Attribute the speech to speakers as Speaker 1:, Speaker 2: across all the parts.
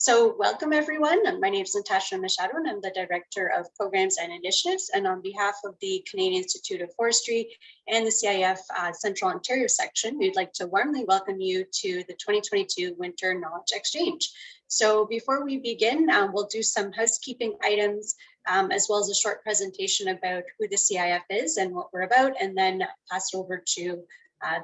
Speaker 1: So welcome everyone. My name is Natasha Machado and I'm the Director of Programs and Initiatives. And on behalf of the Canadian Institute of Forestry and the CIF Central Ontario section, we'd like to warmly welcome you to the 2022 Winter Knowledge Exchange. So before we begin, we'll do some housekeeping items as well as a short presentation about who the CIF is and what we're about, and then pass it over to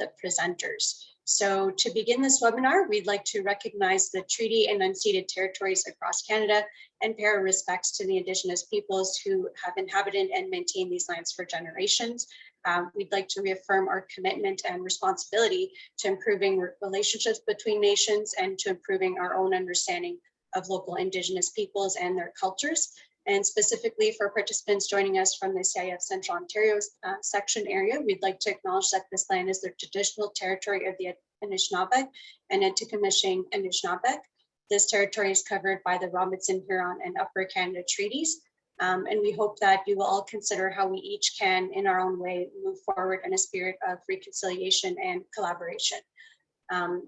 Speaker 1: the presenters. So to begin this webinar, we'd like to recognize the treaty and unceded territories across Canada and pay our respects to the Indigenous peoples who have inhabited and maintained these lands for generations. We'd like to reaffirm our commitment and responsibility to improving relationships between nations and to improving our own understanding of local Indigenous peoples and their cultures. And specifically for participants joining us from the CIF Central Ontario section area, we'd like to acknowledge that this land is the traditional territory of the Anishinaabe and Atikamekw Anishinaabe. This territory is covered by the Robinson, Huron, and Upper Canada treaties. And we hope that you will all consider how we each can, in our own way, move forward in a spirit of reconciliation and collaboration.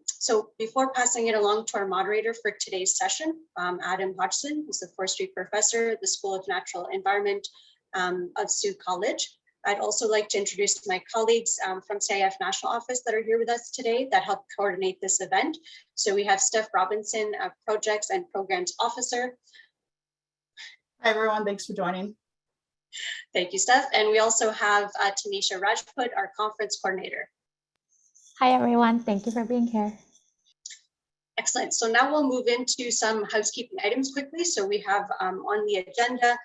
Speaker 1: So before passing it along to our moderator for today's session, Adam Hodgson, who's a forestry professor at the School of Natural Environment of Sault College. I'd also like to introduce my colleagues from CIF National Office that are here with us today that help coordinate this event. So we have Steph Robinson, Projects and Programs Officer.
Speaker 2: Hi everyone, thanks for joining.
Speaker 1: Thank you, Steph. And we also have Tanisha Rajput, our Conference Coordinator.
Speaker 3: Hi everyone, thank you for being here.
Speaker 1: Excellent. So now we'll move into some housekeeping items quickly. So we have on the agenda,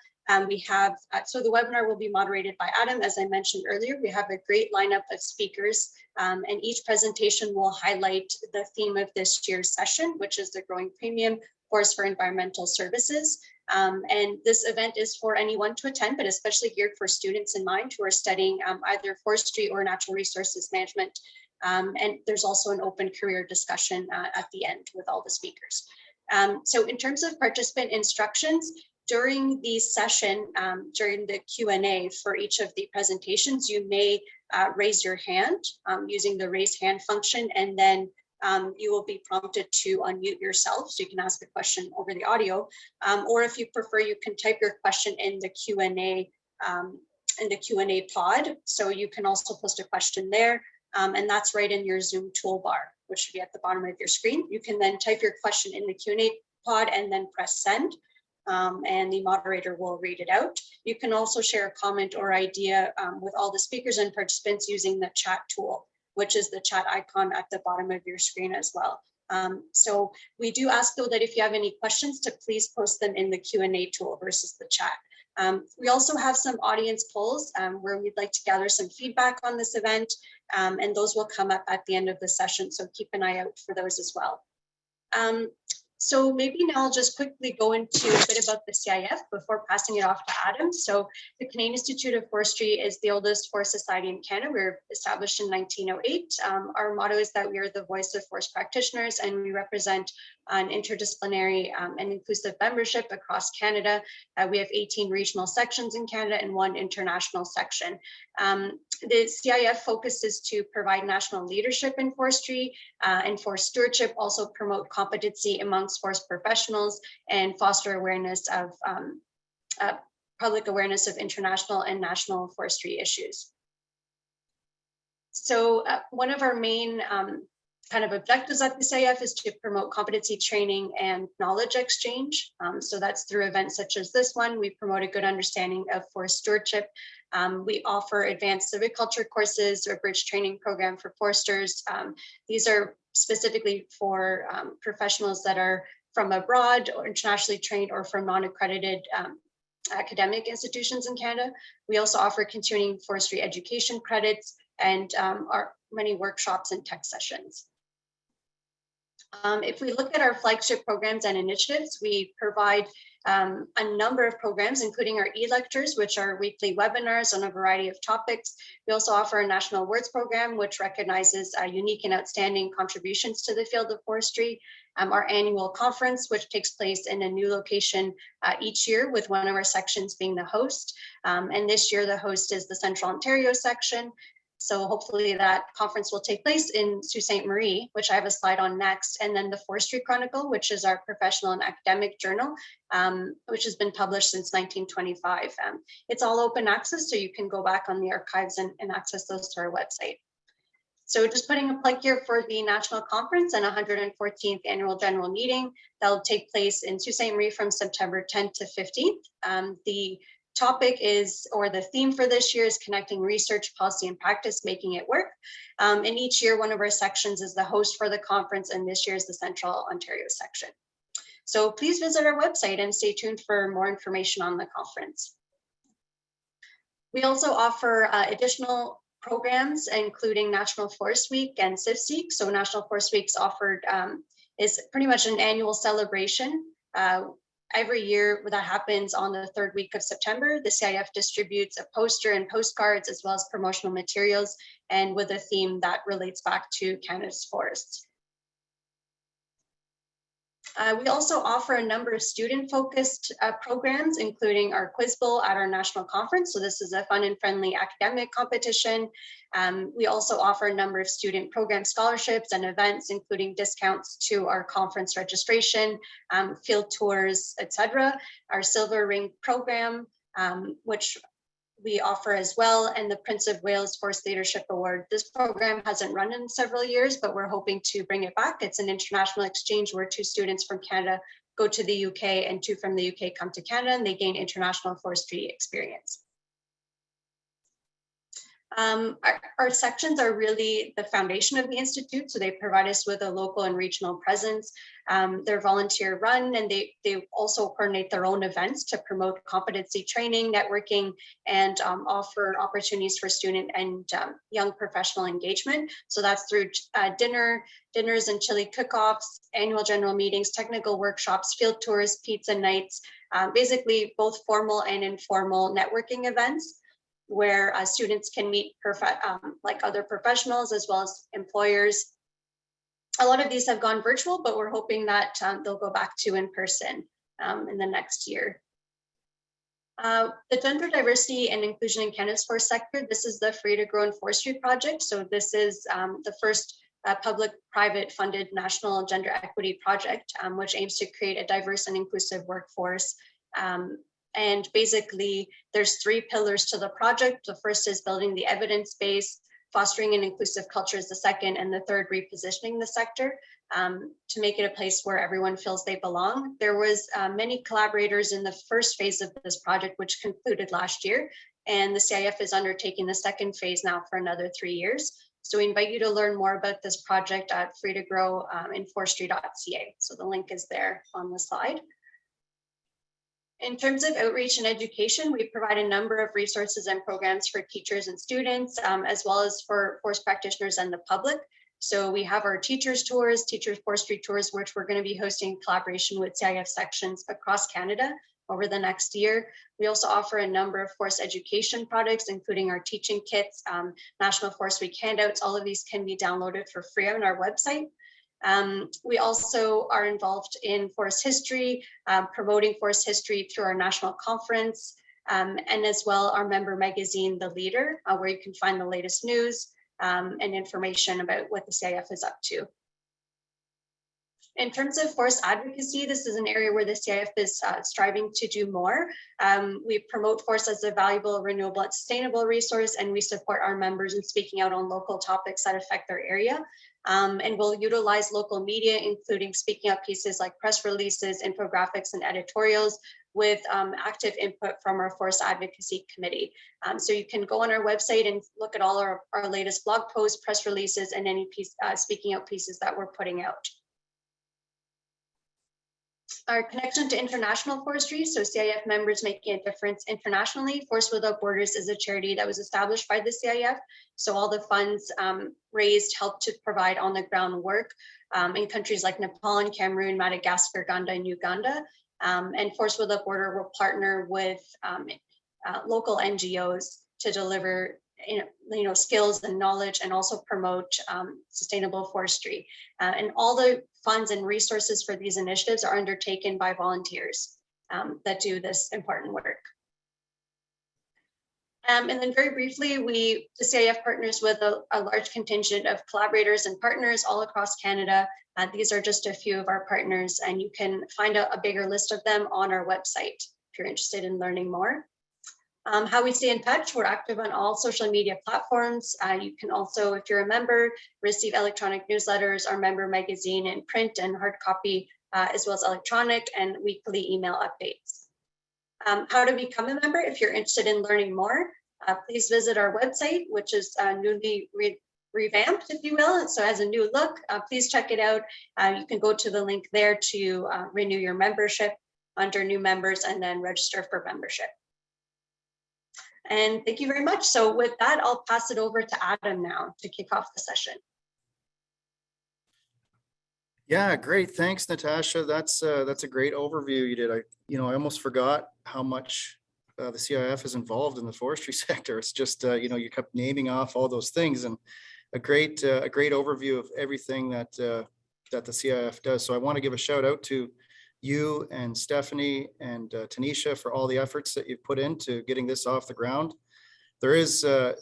Speaker 1: so the webinar will be moderated by Adam. As I mentioned earlier, we have a great lineup of speakers and each presentation will highlight the theme of this year's session, which is the growing premium forest for environmental services. And this event is for anyone to attend, but especially geared for students in mind who are studying either forestry or natural resources management. And there's also an open career discussion at the end with all the speakers. So in terms of participant instructions, during the session, during the Q&A for each of the presentations, you may raise your hand using the raise hand function, and then you will be prompted to unmute yourself so you can ask a question over the audio. Or if you prefer, you can type your question in the Q&A pod. So you can also post a question there. And that's right in your Zoom toolbar, which should be at the bottom of your screen. You can then type your question in the Q&A pod and then press send, and the moderator will read it out. You can also share a comment or idea with all the speakers and participants using the chat tool, which is the chat icon at the bottom of your screen as well. So we do ask though that if you have any questions to please post them in the Q&A tool versus the chat. We also have some audience polls where we'd like to gather some feedback on this event, and those will come up at the end of the session, so keep an eye out for those as well. So maybe now I'll just quickly go into a bit about the CIF before passing it off to Adam. So the Canadian Institute of Forestry is the oldest forest society in Canada. We were established in 1908. Our motto is that we are the voice of forest practitioners, and we represent an interdisciplinary and inclusive membership across Canada. We have 18 regional sections in Canada and 1 international section. The CIF focuses to provide national leadership in forestry and forest stewardship, also promote competency amongst forest professionals and foster awareness of public awareness of international and national forestry issues. So one of our main kind of objectives at the CIF is to promote competency training and knowledge exchange. So that's through events such as this one. We promote a good understanding of forest stewardship. We offer advanced silviculture courses or bridge training program for foresters. These are specifically for professionals that are from abroad or internationally trained or from non-accredited academic institutions in Canada. We also offer continuing forestry education credits and many workshops and tech sessions. If we look at our flagship programs and initiatives, we provide a number of programs, including our e-lectures, which are weekly webinars on a variety of topics. We also offer a National Awards program, which recognizes unique and outstanding contributions to the field of forestry. Our annual conference, which takes place in a new location each year, with one of our sections being the host. And this year, the host is the Central Ontario section. So hopefully that conference will take place in Sault Ste. Marie, which I have a slide on next, and then the Forestry Chronicle, which is our professional and academic journal, which has been published since 1925. It's all open access, so you can go back on the archives and access those through our website. So just putting a plug here for the national conference and 114th annual general meeting that will take place in Sault Ste. Marie from September 10th to 15th. The topic is, or the theme for this year is connecting research, policy, and practice, making it work. And each year, one of our sections is the host for the conference, and this year is the Central Ontario section. So please visit our website and stay tuned for more information on the conference. We also offer additional programs, including National Forest Week and CIF-IFC. So National Forest Week's offered is pretty much an annual celebration. Every year that happens on the third week of September, the CIF distributes a poster and postcards as well as promotional materials, and with a theme that relates back to Canada's forests. We also offer a number of student-focused programs, including our Quiz Bowl at our national conference. So this is a fun and friendly academic competition. We also offer a number of student program scholarships and events, including discounts to our conference registration, field tours, etc. Our Silver Ring program, which we offer as well, and the Prince of Wales Forest Leadership Award. This program hasn't run in several years, but we're hoping to bring it back. It's an international exchange where 2 students from Canada go to the UK and 2 from the UK come to Canada, and they gain international forestry experience. Our sections are really the foundation of the Institute, so they provide us with a local and regional presence. They're volunteer run, and they also coordinate their own events to promote competency training, networking, and offer opportunities for student and young professional engagement. So that's through dinners and chili cook-offs, annual general meetings, technical workshops, field tours, pizza nights, basically both formal and informal networking events, where students can meet like other professionals as well as employers. A lot of these have gone virtual, but we're hoping that they'll go back to in person in the next year. The Gender Diversity and Inclusion in Canada's Forest Sector, this is the Free to Grow in Forestry project. So this is the first public-private funded national gender equity project, which aims to create a diverse and inclusive workforce. And basically, there's 3 pillars to the project. The first is building the evidence base, fostering an inclusive culture is the second, and the third, repositioning the sector to make it a place where everyone feels they belong. There was many collaborators in the first phase of this project, which concluded last year, and the CIF is undertaking the second phase now for another 3 years. So we invite you to learn more about this project at freetogrow.forestry.ca. So the link is there on the slide. In terms of outreach and education, we provide a number of resources and programs for teachers and students, as well as for forest practitioners and the public. So we have our teachers tours, teachers forestry tours, which we're going to be hosting in collaboration with CIF sections across Canada over the next year. We also offer a number of forest education products, including our teaching kits, National Forest Week handouts. All of these can be downloaded for free on our website. We also are involved in forest history, promoting forest history through our national conference, and as well our member magazine, The Leader, where you can find the latest news and information about what the CIF is up to. In terms of forest advocacy, this is an area where the CIF is striving to do more. We promote forests as a valuable, renewable, and sustainable resource, and we support our members in speaking out on local topics that affect their area. And we'll utilize local media, including speaking out pieces like press releases, infographics, and editorials with active input from our Forest Advocacy Committee. So you can go on our website and look at all our latest blog posts, press releases, and any speaking out pieces that we're putting out. Our connection to international forestry, so CIF members making a difference internationally. Forests Without Borders is a charity that was established by the CIF. So all the funds raised help to provide on the ground work in countries like Nepal and Cameroon, Madagascar, Ghana, and Uganda. And Forests Without Borders will partner with local NGOs to deliver skills and knowledge, and also promote sustainable forestry. And all the funds and resources for these initiatives are undertaken by volunteers that do this important work. And then very briefly, the CIF partners with a large contingent of collaborators and partners all across Canada. These are just a few of our partners, and you can find a bigger list of them on our website if you're interested in learning more. How we stay in touch, we're active on all social media platforms. You can also, if you're a member, receive electronic newsletters, our member magazine in print and hard copy, as well as electronic and weekly email updates. How to become a member? If you're interested in learning more, please visit our website, which is newly revamped, if you will. So it has a new look. Please check it out. You can go to the link there to renew your membership under new members and then register for membership. And thank you very much. So with that, I'll pass it over to Adam now to kick off the session.
Speaker 4: Yeah, great. Thanks, Natasha. That's a great overview you did. I almost forgot how much the CIF is involved in the forestry sector. It's just, you kept naming off all those things, and a great overview of everything that the CIF does. So I want to give a shout out to you and Stephanie and Tanisha for all the efforts that you've put into getting this off the ground. There's a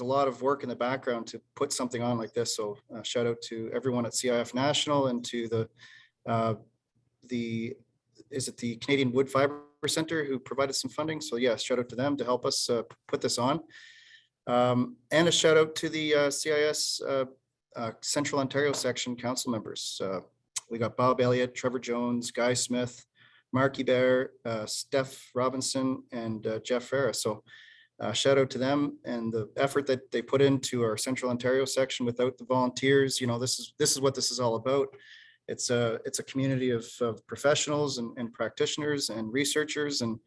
Speaker 4: lot of work in the background to put something on like this. So shout out to everyone at CIF National and to the Canadian Wood Fiber Center who provided some funding. So yeah, shout out to them to help us put this on. And a shout out to the CIS Central Ontario section council members. We got Bob Elliott, Trevor Jones, Guy Smith, Mark Bear, Steph Robinson, and Jeff Farah. So shout out to them and the effort that they put into our Central Ontario section. Without the volunteers, this is what this is all about. It's a community of professionals and practitioners and researchers, and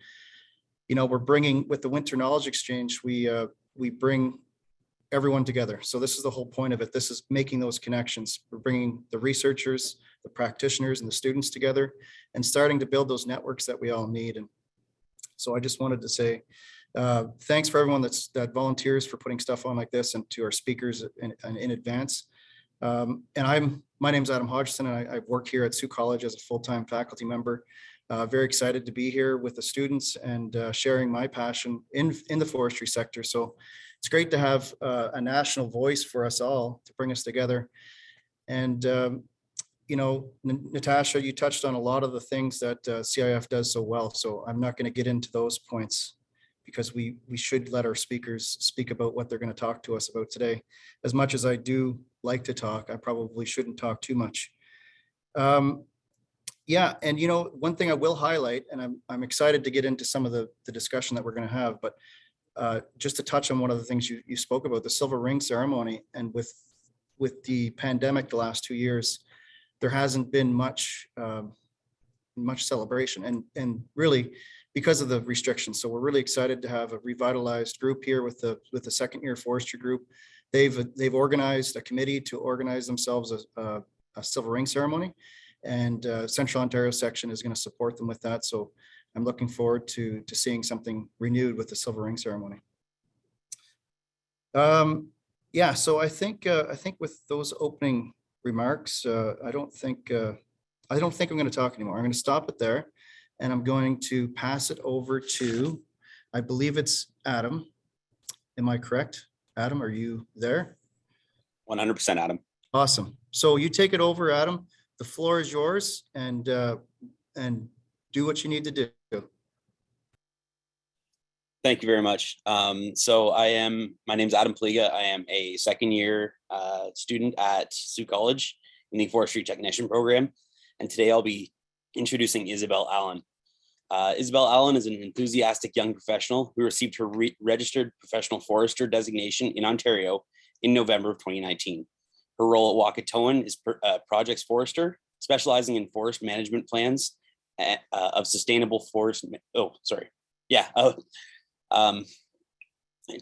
Speaker 4: we're bringing, with the Winter Knowledge Exchange, we bring everyone together. So this is the whole point of it. This is making those connections. We're bringing the researchers, the practitioners, and the students together, and starting to build those networks that we all need. And so I just wanted to say thanks for everyone that volunteers for putting stuff on like this, and to our speakers in advance. And my name's Adam Hodgson, and I work here at Sioux College as a full-time faculty member. Very excited to be here with the students and sharing my passion in the forestry sector. So it's great to have a national voice for us all to bring us together. And Natasha, you touched on a lot of the things that CIF does so well. So I'm not going to get into those points, because we should let our speakers speak about what they're going to talk to us about today. As much as I do like to talk, I probably shouldn't talk too much. Yeah, and one thing I will highlight, and I'm excited to get into some of the discussion that we're going to have, but just to touch on one of the things you spoke about, the silver ring ceremony, and with the pandemic the last 2 years, there hasn't been much celebration, and really because of the restrictions. So we're really excited to have a revitalized group here with the second year forestry group. They've organized a committee to organize themselves a silver ring ceremony, and Central Ontario section is going to support them with that. So I'm looking forward to seeing something renewed with the silver ring ceremony. Yeah, so I think with those opening remarks, I don't think I'm going to talk anymore. I'm going to stop it there, and I'm going to pass it over to, I believe it's Adam. Am I correct? Adam, are you there?
Speaker 5: 100% Adam.
Speaker 4: Awesome. So you take it over, Adam. The floor is yours, and do what you need to do.
Speaker 5: Thank you very much. So my name's Adam Pliga. I am a second year student at Sioux College in the Forestry Technician program. And today I'll be introducing Isabella Allen. Isabella Allen is an enthusiastic young professional who received her registered professional forester designation in Ontario in November of 2019. Her role at Wakato is projects forester, specializing in forest management plans of sustainable forest.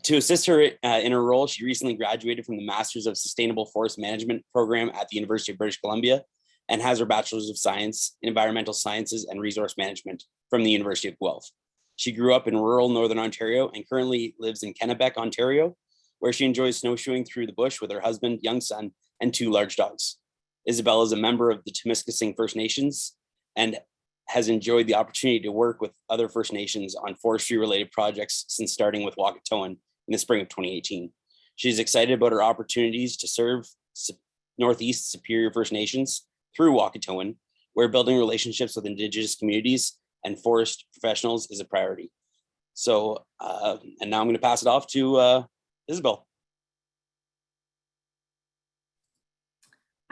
Speaker 5: To assist her in her role, she recently graduated from the Masters of Sustainable Forest Management program at the University of British Columbia, and has her Bachelor's of Science in Environmental Sciences and Resource Management from the University of Guelph. She grew up in rural Northern Ontario and currently lives in Kennebec, Ontario, where she enjoys snowshoeing through the bush with her husband, young son, and 2 large dogs. Isabella is a member of the Temiskaming First Nations and has enjoyed the opportunity to work with other First Nations on forestry related projects since starting with Wakatoan in the spring of 2018. She's excited about her opportunities to serve Northeast Superior First Nations through Wakatoan, where building relationships with Indigenous communities and forest professionals is a priority. So, and now I'm going to pass it off to Isabel.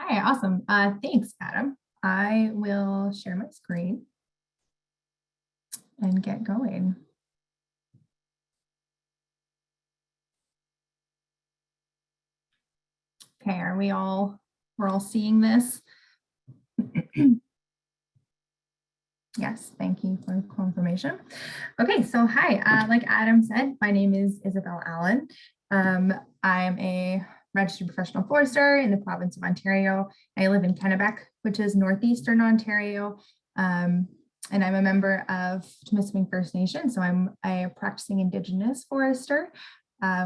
Speaker 6: Hi, awesome. Thanks, Adam. I will share my screen and get going. Okay, we're all seeing this? Yes, thank you for confirmation. Okay, so hi, like Adam said, my name is Isabella Allen. I'm a registered professional forester in the province of Ontario. I live in Kennebec, which is northeastern Ontario. And I'm a member of Temiskaming First Nation. So I'm a practicing Indigenous forester,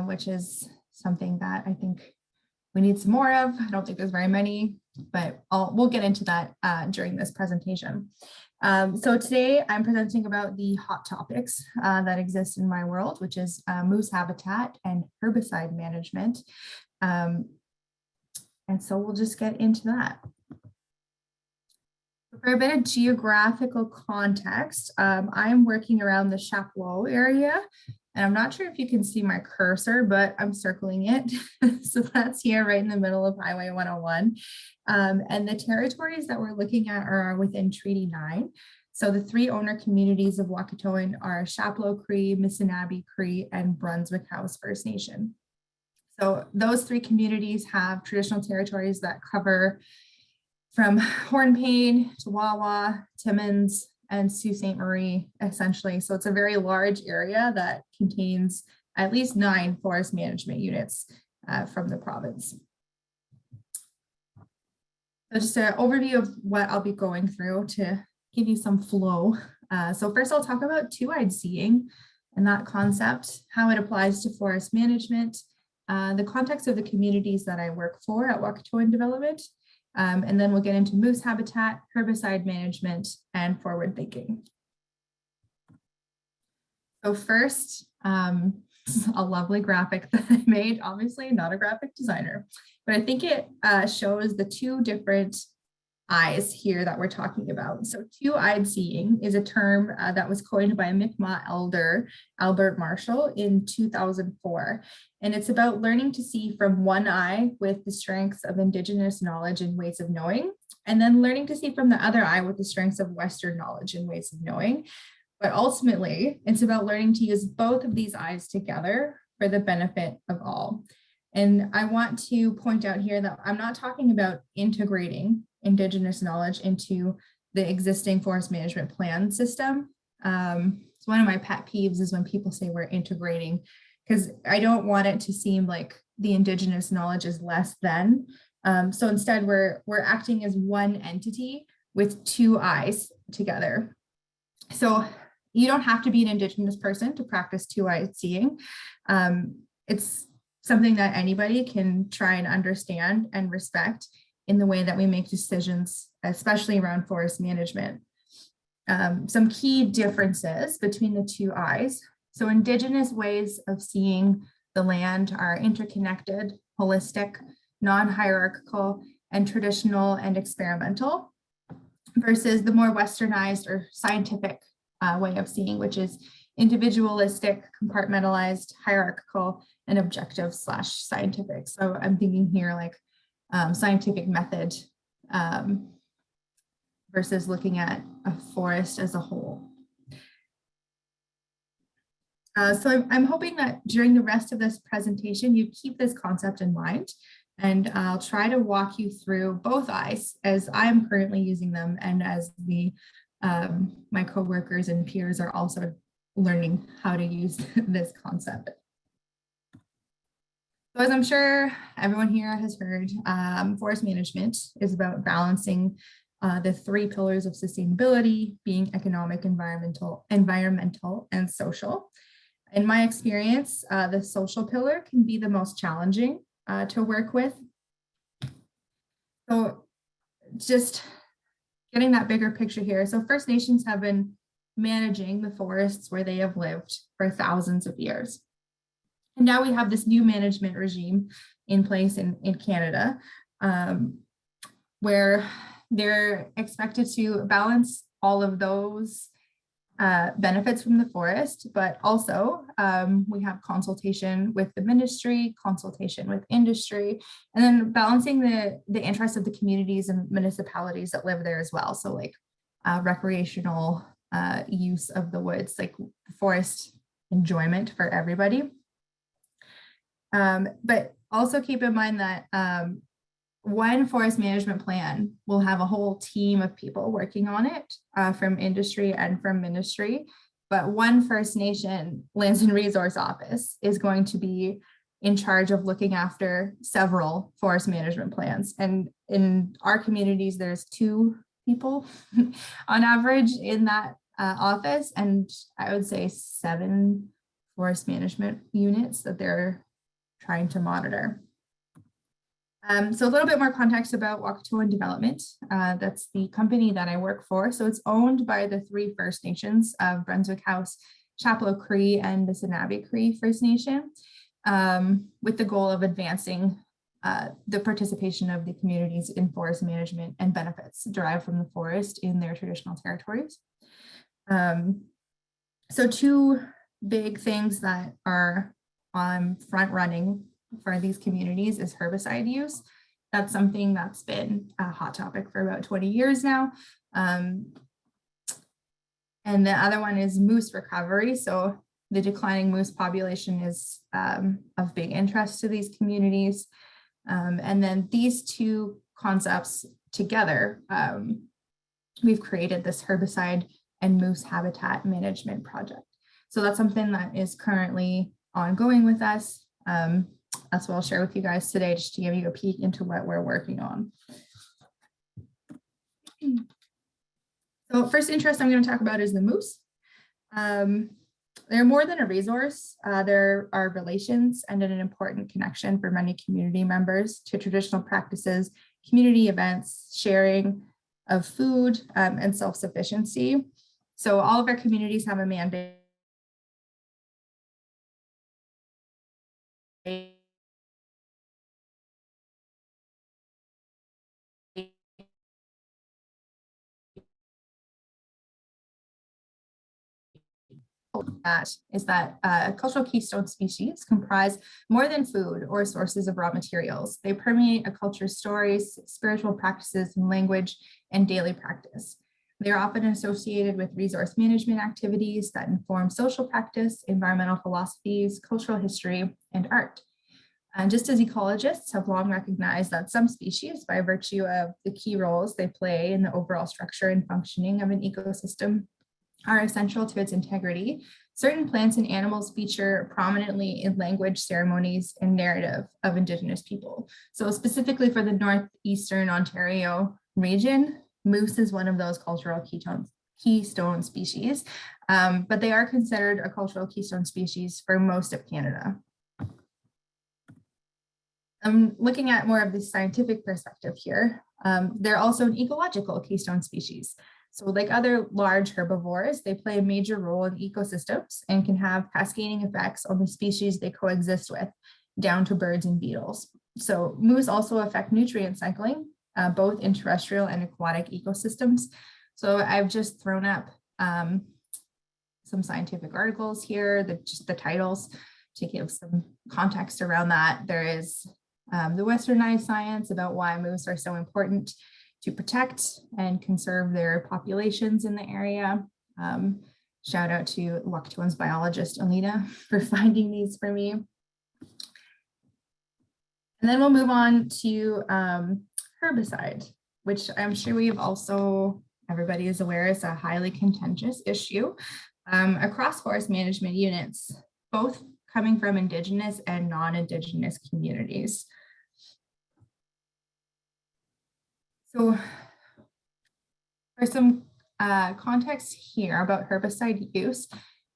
Speaker 6: which is something that I think we need some more of. I don't think there's very many, but we'll get into that during this presentation. So today I'm presenting about the hot topics that exist in my world, which is moose habitat and herbicide management. And so we'll just get into that. For a bit of geographical context, I'm working around the Chapeau area, and I'm not sure if you can see my cursor, but I'm circling it. So that's here right in the middle of Highway 101. And the territories that we're looking at are within Treaty 9. So the three owner communities of Wakatoan are Chapleau Cree, Missinabee Cree, and Brunswick House First Nation. So those three communities have traditional territories that cover from Hornpain to Wawa, Timmins, and Sault Ste. Marie, essentially. So it's a very large area that contains at least 9 forest management units from the province. So just an overview of what I'll be going through to give you some flow. So first I'll talk about two-eyed seeing and that concept, how it applies to forest management, the context of the communities that I work for at Wakato Development, and then we'll get into moose habitat, herbicide management, and forward thinking. So first, a lovely graphic that I made, obviously not a graphic designer, but I think it shows the two different eyes here that we're talking about. So two-eyed seeing is a term that was coined by Mi'kmaq elder Albert Marshall in 2004. And it's about learning to see from one eye with the strengths of Indigenous knowledge and ways of knowing, and then learning to see from the other eye with the strengths of Western knowledge and ways of knowing. But ultimately, it's about learning to use both of these eyes together for the benefit of all. And I want to point out here that I'm not talking about integrating Indigenous knowledge into the existing forest management plan system. So one of my pet peeves is when people say we're integrating, because I don't want it to seem like the Indigenous knowledge is less than. So instead, we're acting as one entity with two eyes together. So you don't have to be an Indigenous person to practice two-eyed seeing. It's something that anybody can try and understand and respect in the way that we make decisions, especially around forest management. Some key differences between the two eyes. So Indigenous ways of seeing the land are interconnected, holistic, non-hierarchical, and traditional and experimental, versus the more westernized or scientific way of seeing, which is individualistic, compartmentalized, hierarchical, and objective / scientific. So I'm thinking here like scientific method versus looking at a forest as a whole. So I'm hoping that during the rest of this presentation, you keep this concept in mind, and I'll try to walk you through both eyes as I'm currently using them and as my coworkers and peers are also learning how to use this concept. So as I'm sure everyone here has heard, forest management is about balancing the 3 pillars of sustainability, being economic, environmental, and social. In my experience, the social pillar can be the most challenging to work with. So just getting that bigger picture here. So First Nations have been managing the forests where they have lived for thousands of years. And now we have this new management regime in place in Canada, where they're expected to balance all of those benefits from the forest, but also we have consultation with the ministry, consultation with industry, and then balancing the interests of the communities and municipalities that live there as well. So like recreational use of the woods, like forest enjoyment for everybody. But also keep in mind that one forest management plan will have a whole team of people working on it from industry and from ministry. But one First Nation Lands and Resource Office is going to be in charge of looking after several forest management plans. And in our communities, there's 2 people on average in that office, and I would say 7 forest management units that they're trying to monitor. So a little bit more context about Wakato Development. That's the company that I work for. So it's owned by the 3 First Nations of Brunswick House, Chapleau Cree, and the Sinabi Cree First Nation, with the goal of advancing the participation of the communities in forest management and benefits derived from the forest in their traditional territories. So 2 big things that are front running for these communities is herbicide use. That's something that's been a hot topic for about 20 years now. And the other one is moose recovery. So the declining moose population is of big interest to these communities. And then these 2 concepts together, we've created this herbicide and moose habitat management project. So that's something that is currently ongoing with us. That's what I'll share with you guys today, just to give you a peek into what we're working on. So first interest I'm going to talk about is the moose. They're more than a resource. There are relations and an important connection for many community members to traditional practices, community events, sharing of food, and self-sufficiency. So all of our communities have a mandate that cultural keystone species comprise more than food or sources of raw materials. They permeate a culture's stories, spiritual practices, and language, and daily practice. They are often associated with resource management activities that inform social practice, environmental philosophies, cultural history, and art. And just as ecologists have long recognized that some species, by virtue of the key roles they play in the overall structure and functioning of an ecosystem, are essential to its integrity, certain plants and animals feature prominently in language, ceremonies, and narrative of Indigenous people. So specifically for the Northeastern Ontario region, moose is one of those cultural keystone species, but they are considered a cultural keystone species for most of Canada. I'm looking at more of the scientific perspective here. They're also an ecological keystone species. So like other large herbivores, they play a major role in ecosystems and can have cascading effects on the species they coexist with, down to birds and beetles. So moose also affect nutrient cycling, both in terrestrial and aquatic ecosystems. So I've just thrown up some scientific articles here, just the titles to give some context around that. There is the Westernized science about why moose are so important to protect and conserve their populations in the area. Shout out to Wakatoan's biologist, Alina, for finding these for me. And then we'll move on to herbicide, which I'm sure everybody is aware is a highly contentious issue across forest management units, both coming from Indigenous and non-Indigenous communities. So for some context here about herbicide use,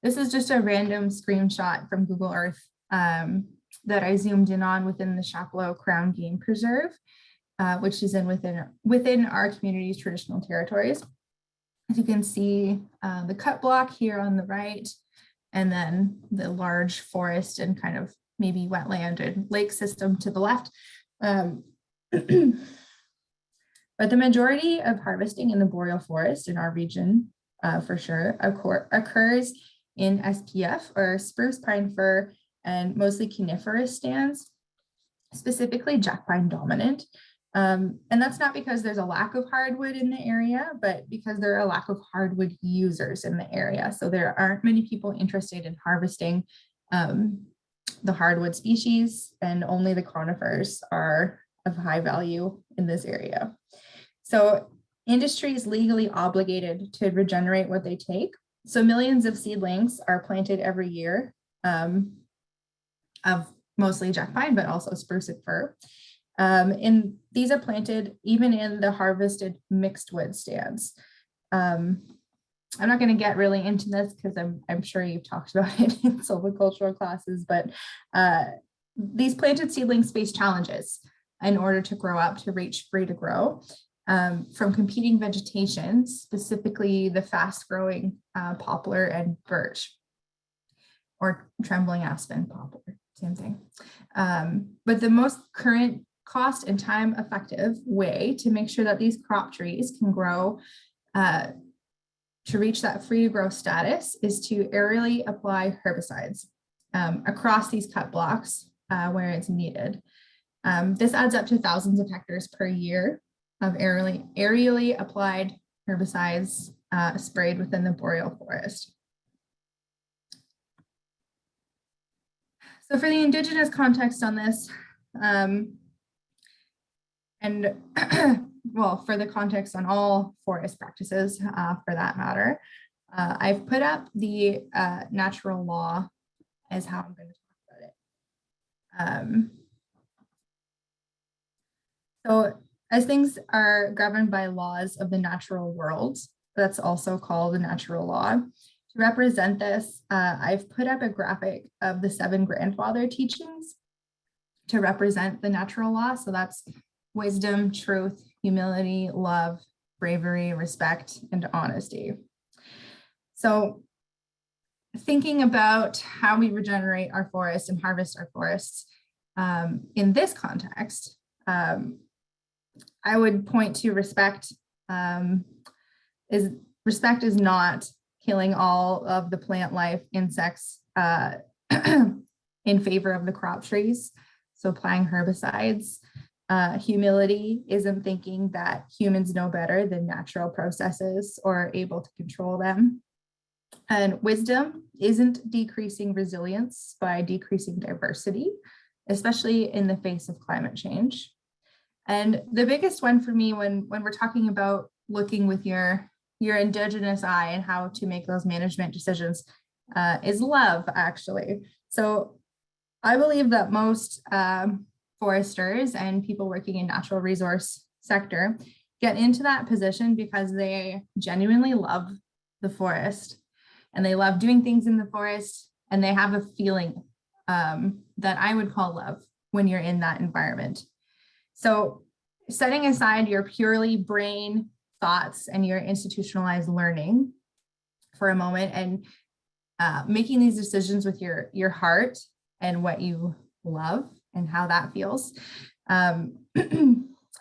Speaker 6: this is just a random screenshot from Google Earth that I zoomed in on within the Chapleau Crown Game Preserve. which is within our community's traditional territories. As you can see, the cut block here on the right, and then the large forest and kind of maybe wetland and lake system to the left. But the majority of harvesting in the boreal forest in our region, for sure, occurs in SPF, or spruce, pine, fir, and mostly coniferous stands, specifically jack pine dominant. And that's not because there's a lack of hardwood in the area, but because there are a lack of hardwood users in the area. So there aren't many people interested in harvesting the hardwood species, and only the conifers are of high value in this area. So industry is legally obligated to regenerate what they take. So millions of seedlings are planted every year of mostly jack pine, but also spruce and fir. And these are planted even in the harvested mixed wood stands. I'm not going to get really into this because I'm sure you've talked about it in silvicultural classes, but these planted seedlings face challenges in order to grow up to reach free to grow from competing vegetation, specifically the fast growing poplar and birch, or trembling aspen poplar, same thing. But the most current cost and time effective way to make sure that these crop trees can grow to reach that free to grow status is to aerially apply herbicides across these cut blocks where it's needed. This adds up to thousands of hectares per year of aerially applied herbicides sprayed within the boreal forest. So for the Indigenous context on this, and well, for the context on all forest practices for that matter, I've put up the natural law as how I'm going to talk about it. So as things are governed by laws of the natural world, that's also called the natural law. To represent this, I've put up a graphic of the 7 grandfather teachings to represent the natural law. So that's wisdom, truth, humility, love, bravery, respect, and honesty. So thinking about how we regenerate our forests and harvest our forests in this context, I would point to respect. Respect is not killing all of the plant life, insects in favor of the crop trees. So applying herbicides. Humility isn't thinking that humans know better than natural processes or are able to control them. And wisdom isn't decreasing resilience by decreasing diversity, especially in the face of climate change. And the biggest one for me when we're talking about looking with your Indigenous eye and how to make those management decisions is love, actually. So I believe that most foresters and people working in natural resource sector get into that position because they genuinely love the forest and they love doing things in the forest, and they have a feeling that I would call love when you're in that environment. So setting aside your purely brain thoughts and your institutionalized learning for a moment and making these decisions with your heart and what you love and how that feels.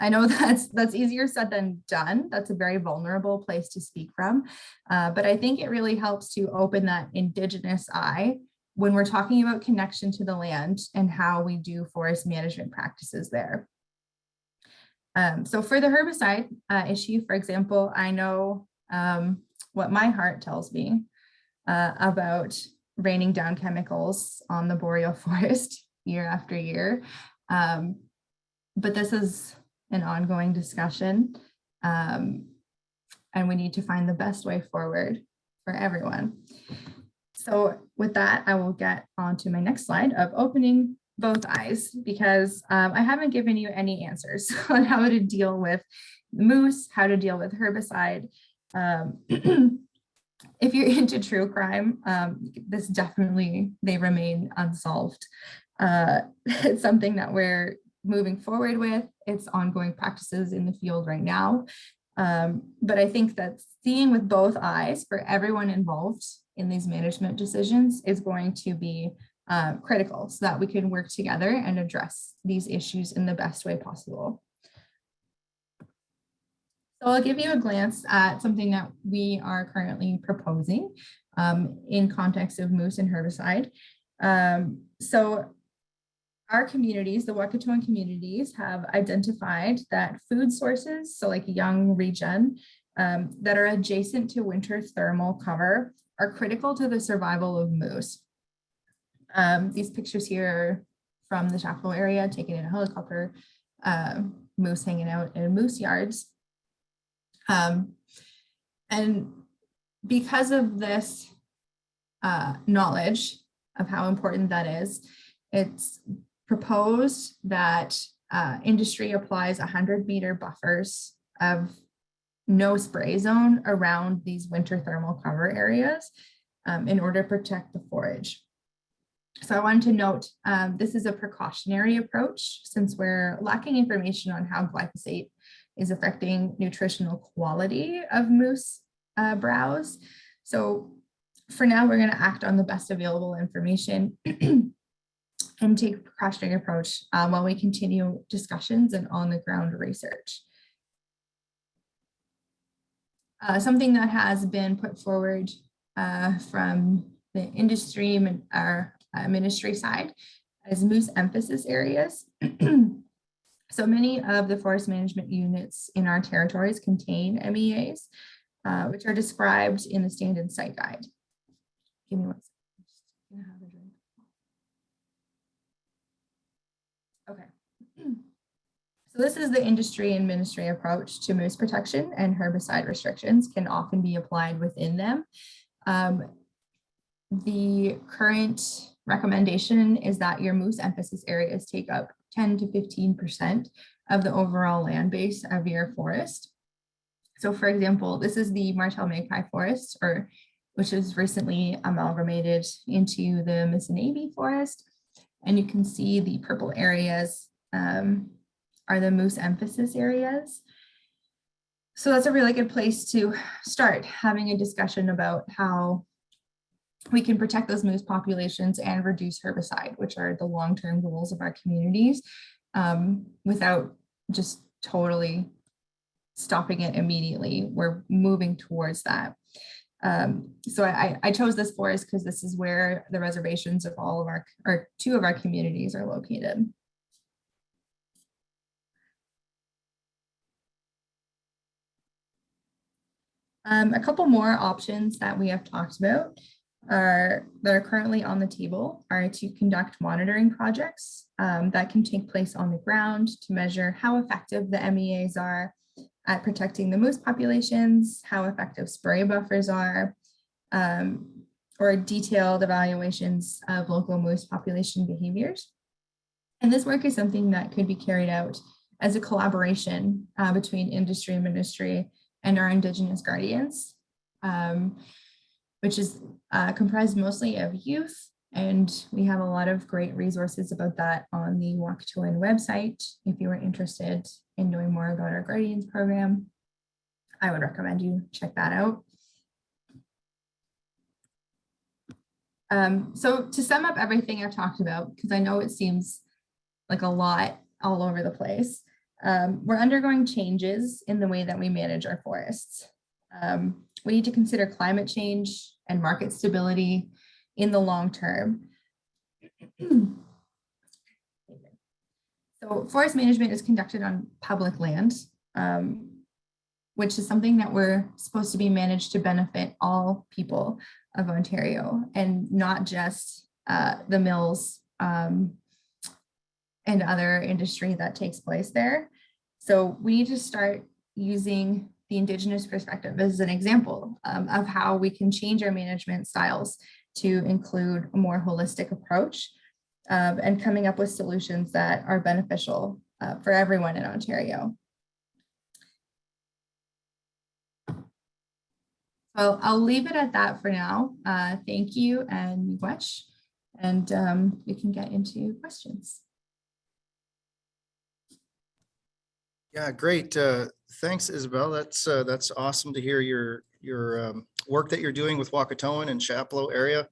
Speaker 6: I know that's easier said than done. That's a very vulnerable place to speak from. But I think it really helps to open that Indigenous eye when we're talking about connection to the land and how we do forest management practices there. So for the herbicide issue, for example, I know what my heart tells me about raining down chemicals on the boreal forest year after year. But this is an ongoing discussion, and we need to find the best way forward for everyone. So with that, I will get on to my next slide of opening both eyes, because I haven't given you any answers on how to deal with moose, how to deal with herbicide. If you're into true crime, they remain unsolved. It's something that we're moving forward with. It's ongoing practices in the field right now. But I think that seeing with both eyes for everyone involved in these management decisions is going to be critical so that we can work together and address these issues in the best way possible. So I'll give you a glance at something that we are currently proposing in context of moose and herbicide. So our communities, the Wakatoan communities, have identified that food sources, so like young regen, that are adjacent to winter thermal cover are critical to the survival of moose. These pictures here are from the Chapel area, taken in a helicopter, moose hanging out in moose yards. And because of this knowledge of how important that is, it's proposed that industry applies 100-meter buffers of no spray zone around these winter thermal cover areas in order to protect the forage. So I wanted to note, this is a precautionary approach since we're lacking information on how glyphosate is affecting nutritional quality of moose browse. So for now, we're going to act on the best available information and take a precautionary approach while we continue discussions and on the ground research. Something that has been put forward from the industry or ministry side as moose emphasis areas. So many of the forest management units in our territories contain MEAs, which are described in the standard site guide. Give me one second. Okay. So this is the industry and ministry approach to moose protection, and herbicide restrictions can often be applied within them. The current recommendation is that your moose emphasis areas take up 10 to 15% of the overall land base of your forest. So for example, this is the Martel Magpie Forest, which is recently amalgamated into the Missinaibi Forest. And you can see the purple areas are the moose emphasis areas. So that's a really good place to start having a discussion about how we can protect those moose populations and reduce herbicide, which are the long-term goals of our communities, without just totally stopping it immediately. We're moving towards that. So I chose this forest because this is where the reservations of all of or two of our communities are located. A couple more options that we have talked about that are currently on the table are to conduct monitoring projects that can take place on the ground to measure how effective the MEAs are at protecting the moose populations, how effective spray buffers are, or detailed evaluations of local moose population behaviors. And this work is something that could be carried out as a collaboration between industry and ministry and our Indigenous guardians, which is comprised mostly of youth. And we have a lot of great resources about that on the Wakatoan website. If you are interested in knowing more about our Guardians program, I would recommend you check that out. So to sum up everything I've talked about, because I know it seems like a lot all over the place, we're undergoing changes in the way that we manage our forests. We need to consider climate change and market stability in the long term. So forest management is conducted on public land, which is something that we're supposed to be managed to benefit all people of Ontario and not just the mills and other industry that takes place there. So we need to start using the Indigenous perspective as an example of how we can change our management styles to include a more holistic approach and coming up with solutions that are beneficial for everyone in Ontario. So I'll leave it at that for now. Thank you and miigwech, and we can get into questions.
Speaker 4: Yeah, great. Thanks, Isabel. That's awesome to hear your work that you're doing with Wakatoan and Chapleau area.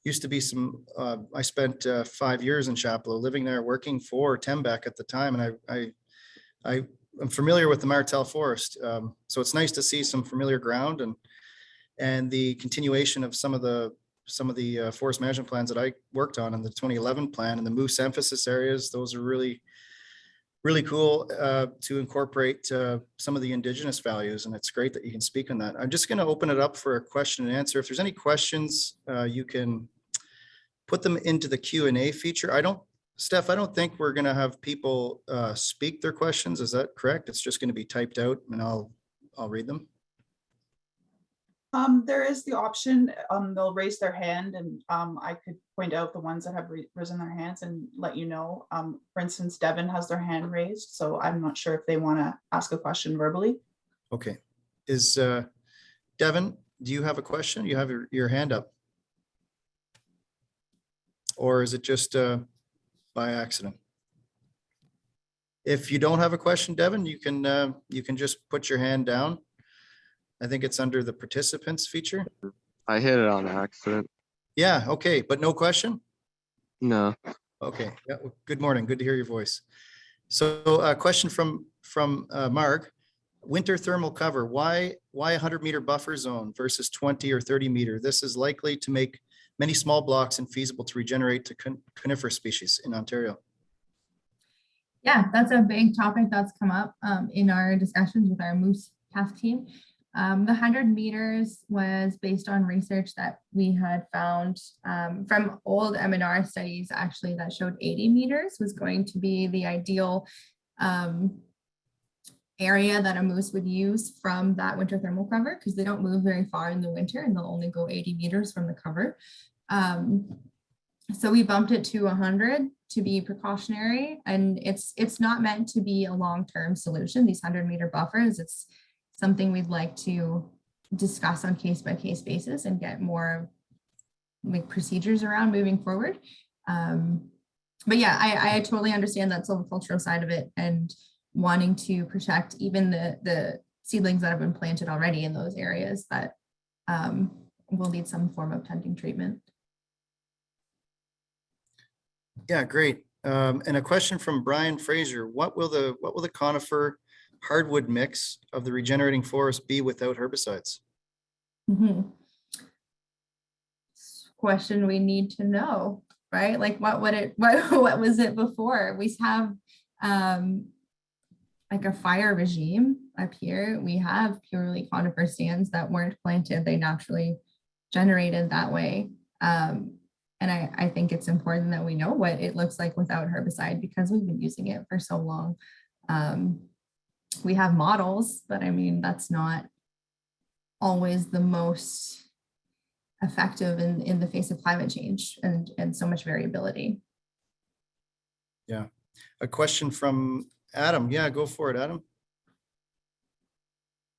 Speaker 4: Used to be some, I spent 5 years in Chapleau, living there, working for Tembec at the time, and I'm familiar with the Martel Forest. So it's nice to see some familiar ground and the continuation of some of the forest management plans that I worked on in the 2011 plan and the moose emphasis areas. Those are really cool to incorporate some of the indigenous values, and it's great that you can speak on that. I'm just going to open it up for a question and answer. If there's any questions, you can put them into the Q&A feature. Steph, I don't think we're going to have people speak their questions. Is that correct? It's just going to be typed out and I'll read them.
Speaker 2: There is the option, they'll raise their hand and I could point out the ones that have risen their hands and let you know. For instance, Devin has their hand raised, so I'm not sure if they want to ask a question verbally.
Speaker 4: Okay. Is Devin, do you have a question? You have your hand up. Or is it just by accident? If you don't have a question, Devin, you can just put your hand down. I think it's under the participants feature.
Speaker 7: I hit it on accident.
Speaker 4: Yeah, okay, but no question?
Speaker 7: No.
Speaker 4: Okay, yeah, well, good morning, good to hear your voice. So a question from Mark. Winter thermal cover, why 100-meter buffer zone versus 20 or 30 meter? This is likely to make many small blocks infeasible to regenerate to coniferous species in Ontario.
Speaker 6: Yeah, that's a big topic that's come up in our discussions with our moose CAF team. The 100 meters was based on research that we had found from old M&R studies, actually, that showed 80 meters was going to be the ideal area that a moose would use from that winter thermal cover, because they don't move very far in the winter and they'll only go 80 meters from the cover. So we bumped it to 100 to be precautionary, and it's not meant to be a long-term solution. These 100-meter buffers, it's something we'd like to discuss on case-by-case basis and get more like procedures around moving forward. But yeah, I totally understand that silvicultural side of it and wanting to protect even the seedlings that have been planted already in those areas that will need some form of tenting treatment.
Speaker 4: Yeah, great. And a question from Brian Fraser. What will the conifer hardwood mix of the regenerating forest be without herbicides?
Speaker 6: Mm-hmm. Question we need to know, right? Like what was it before? We have like a fire regime up here. We have purely conifer stands that weren't planted. They naturally generated that way. And I think it's important that we know what it looks like without herbicide, because we've been using it for so long. We have models, but I mean, that's not always the most effective in the face of climate change and so much variability.
Speaker 4: Yeah. A question from Adam. Yeah, go for it, Adam.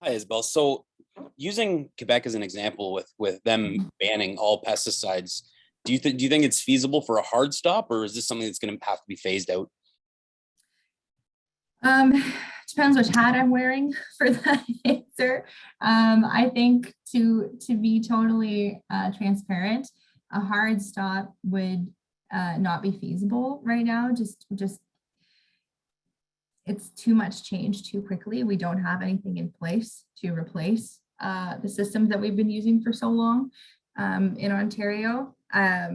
Speaker 5: Hi, Isabel. So using Quebec as an example with them banning all pesticides, do you think it's feasible for a hard stop, or is this something that's going to have to be phased out?
Speaker 6: Depends which hat I'm wearing for that answer. I think to be totally transparent, a hard stop would not be feasible right now. Just it's too much change too quickly. We don't have anything in place to replace the systems that we've been using for so long in Ontario. I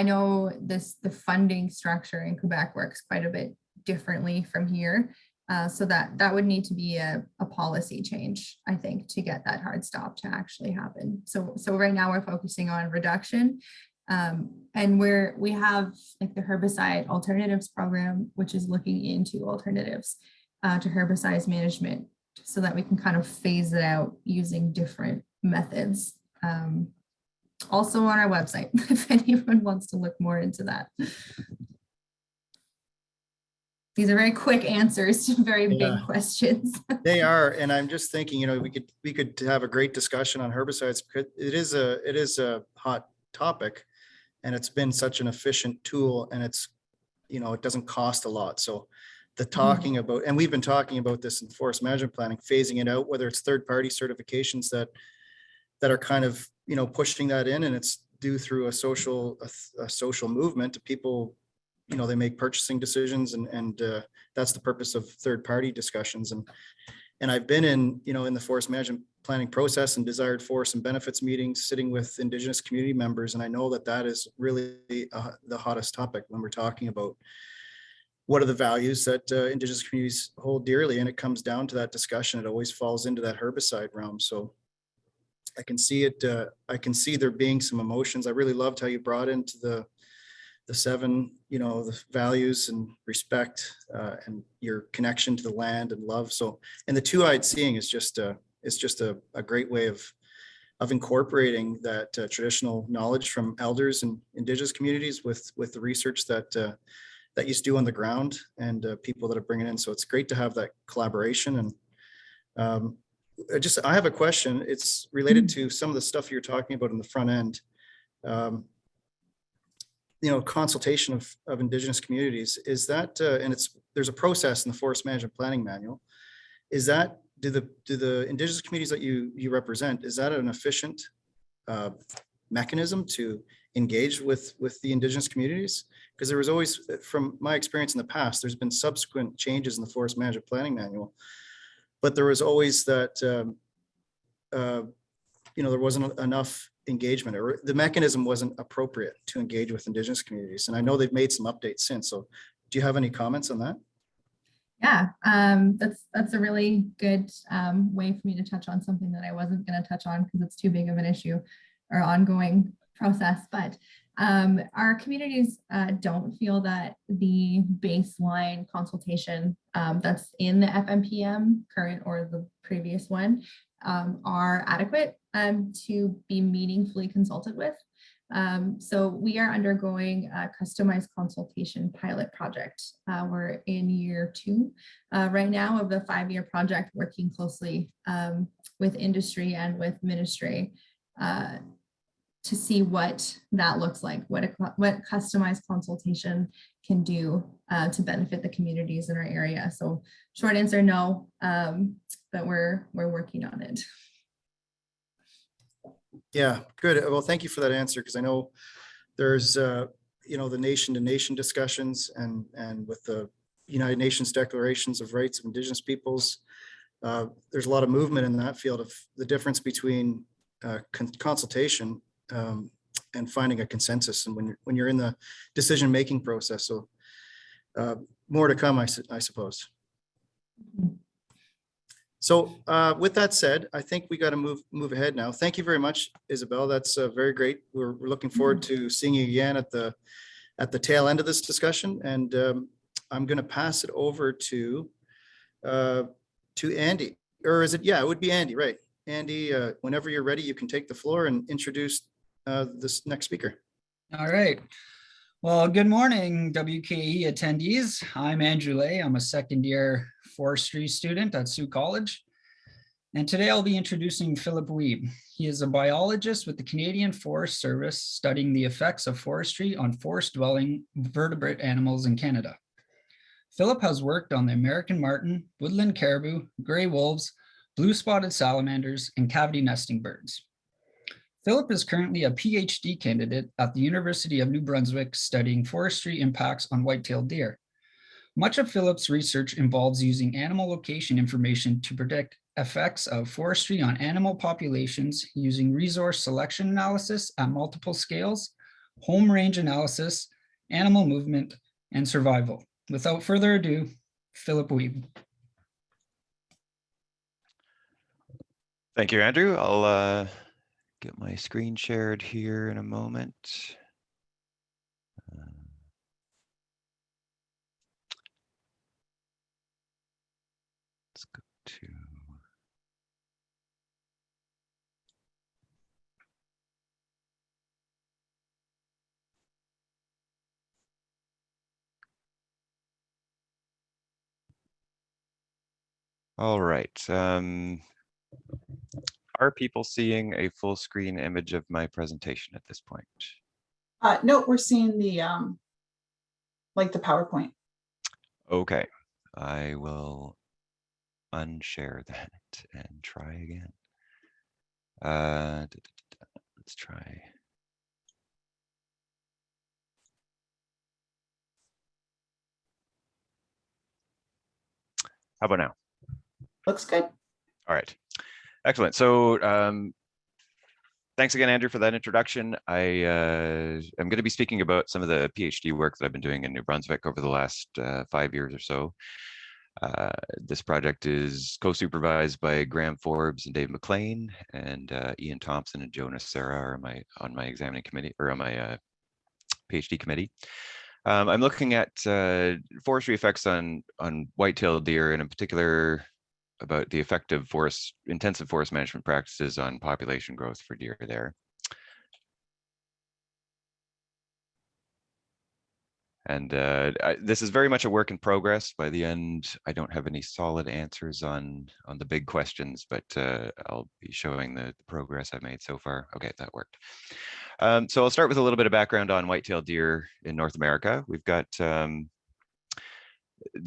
Speaker 6: know the funding structure in Quebec works quite a bit differently from here. So that would need to be a policy change, I think, to get that hard stop to actually happen. So right now we're focusing on reduction. And we have like the herbicide alternatives program, which is looking into alternatives to herbicides management so that we can kind of phase it out using different methods. Also on our website, if anyone wants to look more into that. These are very quick answers to very big questions.
Speaker 4: They are, and I'm just thinking, we could have a great discussion on herbicides because it is a hot topic, and it's been such an efficient tool, and it's, it doesn't cost a lot. So the talking about, and we've been talking about this in forest management planning, phasing it out, whether it's third-party certifications that are kind of, pushing that in, and it's due through a social movement. People, they make purchasing decisions, and that's the purpose of third-party discussions. And I've been in the forest management planning process and desired forest and benefits meetings, sitting with Indigenous community members. And I know that is really the hottest topic when we're talking about what are the values that Indigenous communities hold dearly. And it comes down to that discussion. It always falls into that herbicide realm. So I can see it. I can see there being some emotions. I really loved how you brought into the seven, the values and respect and your connection to the land and love. So, and the two-eyed seeing is just a great way of incorporating that traditional knowledge from elders and Indigenous communities with the research that you do on the ground and people that are bringing in. So it's great to have that collaboration. And I have a question. It's related to some of the stuff you're talking about in the front end. Consultation of Indigenous communities, is that, and there's a process in the forest management planning manual. Is that, do the Indigenous communities that you represent, is that an efficient mechanism to engage with the Indigenous communities? Because there was always, from my experience in the past, there's been subsequent changes in the forest management planning manual, but there was always that, there wasn't enough engagement, or the mechanism wasn't appropriate to engage with Indigenous communities. And I know they've made some updates since. So do you have any comments on that?
Speaker 6: Yeah, that's a really good way for me to touch on something that I wasn't going to touch on because it's too big of an issue or ongoing process. But our communities don't feel that the baseline consultation that's in the FMPM, current or the previous one, are adequate to be meaningfully consulted with. So we are undergoing a customized consultation pilot project. We're in year 2 right now of the 5-year project, working closely with industry and with ministry to see what that looks like, what customized consultation can do to benefit the communities in our area. So short answer, no, but we're working on it.
Speaker 4: Yeah, good. Well, thank you for that answer, because I know there's, the nation to nation discussions and with the United Nations declarations of rights of Indigenous peoples. There's a lot of movement in that field of the difference between consultation and finding a consensus, and when you're in the decision-making process. So more to come, I suppose. So with that said, I think we got to move ahead now. Thank you very much, Isabel. That's very great. We're looking forward to seeing you again at the tail end of this discussion. And I'm going to pass it over to Andy, or is it? Yeah, it would be Andy, right? Andy, whenever you're ready, you can take the floor and introduce this next speaker.
Speaker 8: All right. Well, good morning, WKE attendees. I'm Andrew Lay. I'm a second-year forestry student at Sioux College. And today I'll be introducing Philip Wibe. He is a biologist with the Canadian Forest Service studying the effects of forestry on forest-dwelling vertebrate animals in Canada. Philip has worked on the American marten, woodland caribou, gray wolves, blue-spotted salamanders, and cavity nesting birds. Philip is currently a PhD candidate at the University of New Brunswick studying forestry impacts on white-tailed deer. Much of Philip's research involves using animal location information to predict effects of forestry on animal populations using resource selection analysis at multiple scales, home range analysis, animal movement, and survival. Without further ado, Philip Wibe.
Speaker 9: Thank you, Andrew. I'll get my screen shared here in a moment. Let's go to. All right. Are people seeing a full screen image of my presentation at this point?
Speaker 2: No, we're seeing the like the PowerPoint.
Speaker 9: Okay. I will unshare that and try again. Let's try. How about now?
Speaker 2: Looks good.
Speaker 9: All right, excellent. So thanks again, Andrew, for that introduction. I am going to be speaking about some of the PhD work that I've been doing in New Brunswick over the last 5 years or so. This project is co-supervised by Graham Forbes and Dave McLean, and Ian Thompson and Jonas Serra are on my examining committee, or on my PhD committee. I'm looking at forestry effects on white-tailed deer, and in particular about the effect of intensive forest management practices on population growth for deer there. And this is very much a work in progress. By the end, I don't have any solid answers on the big questions, but I'll be showing the progress I've made so far. Okay, that worked. So I'll start with a little bit of background on white-tailed deer in North America. We've got, they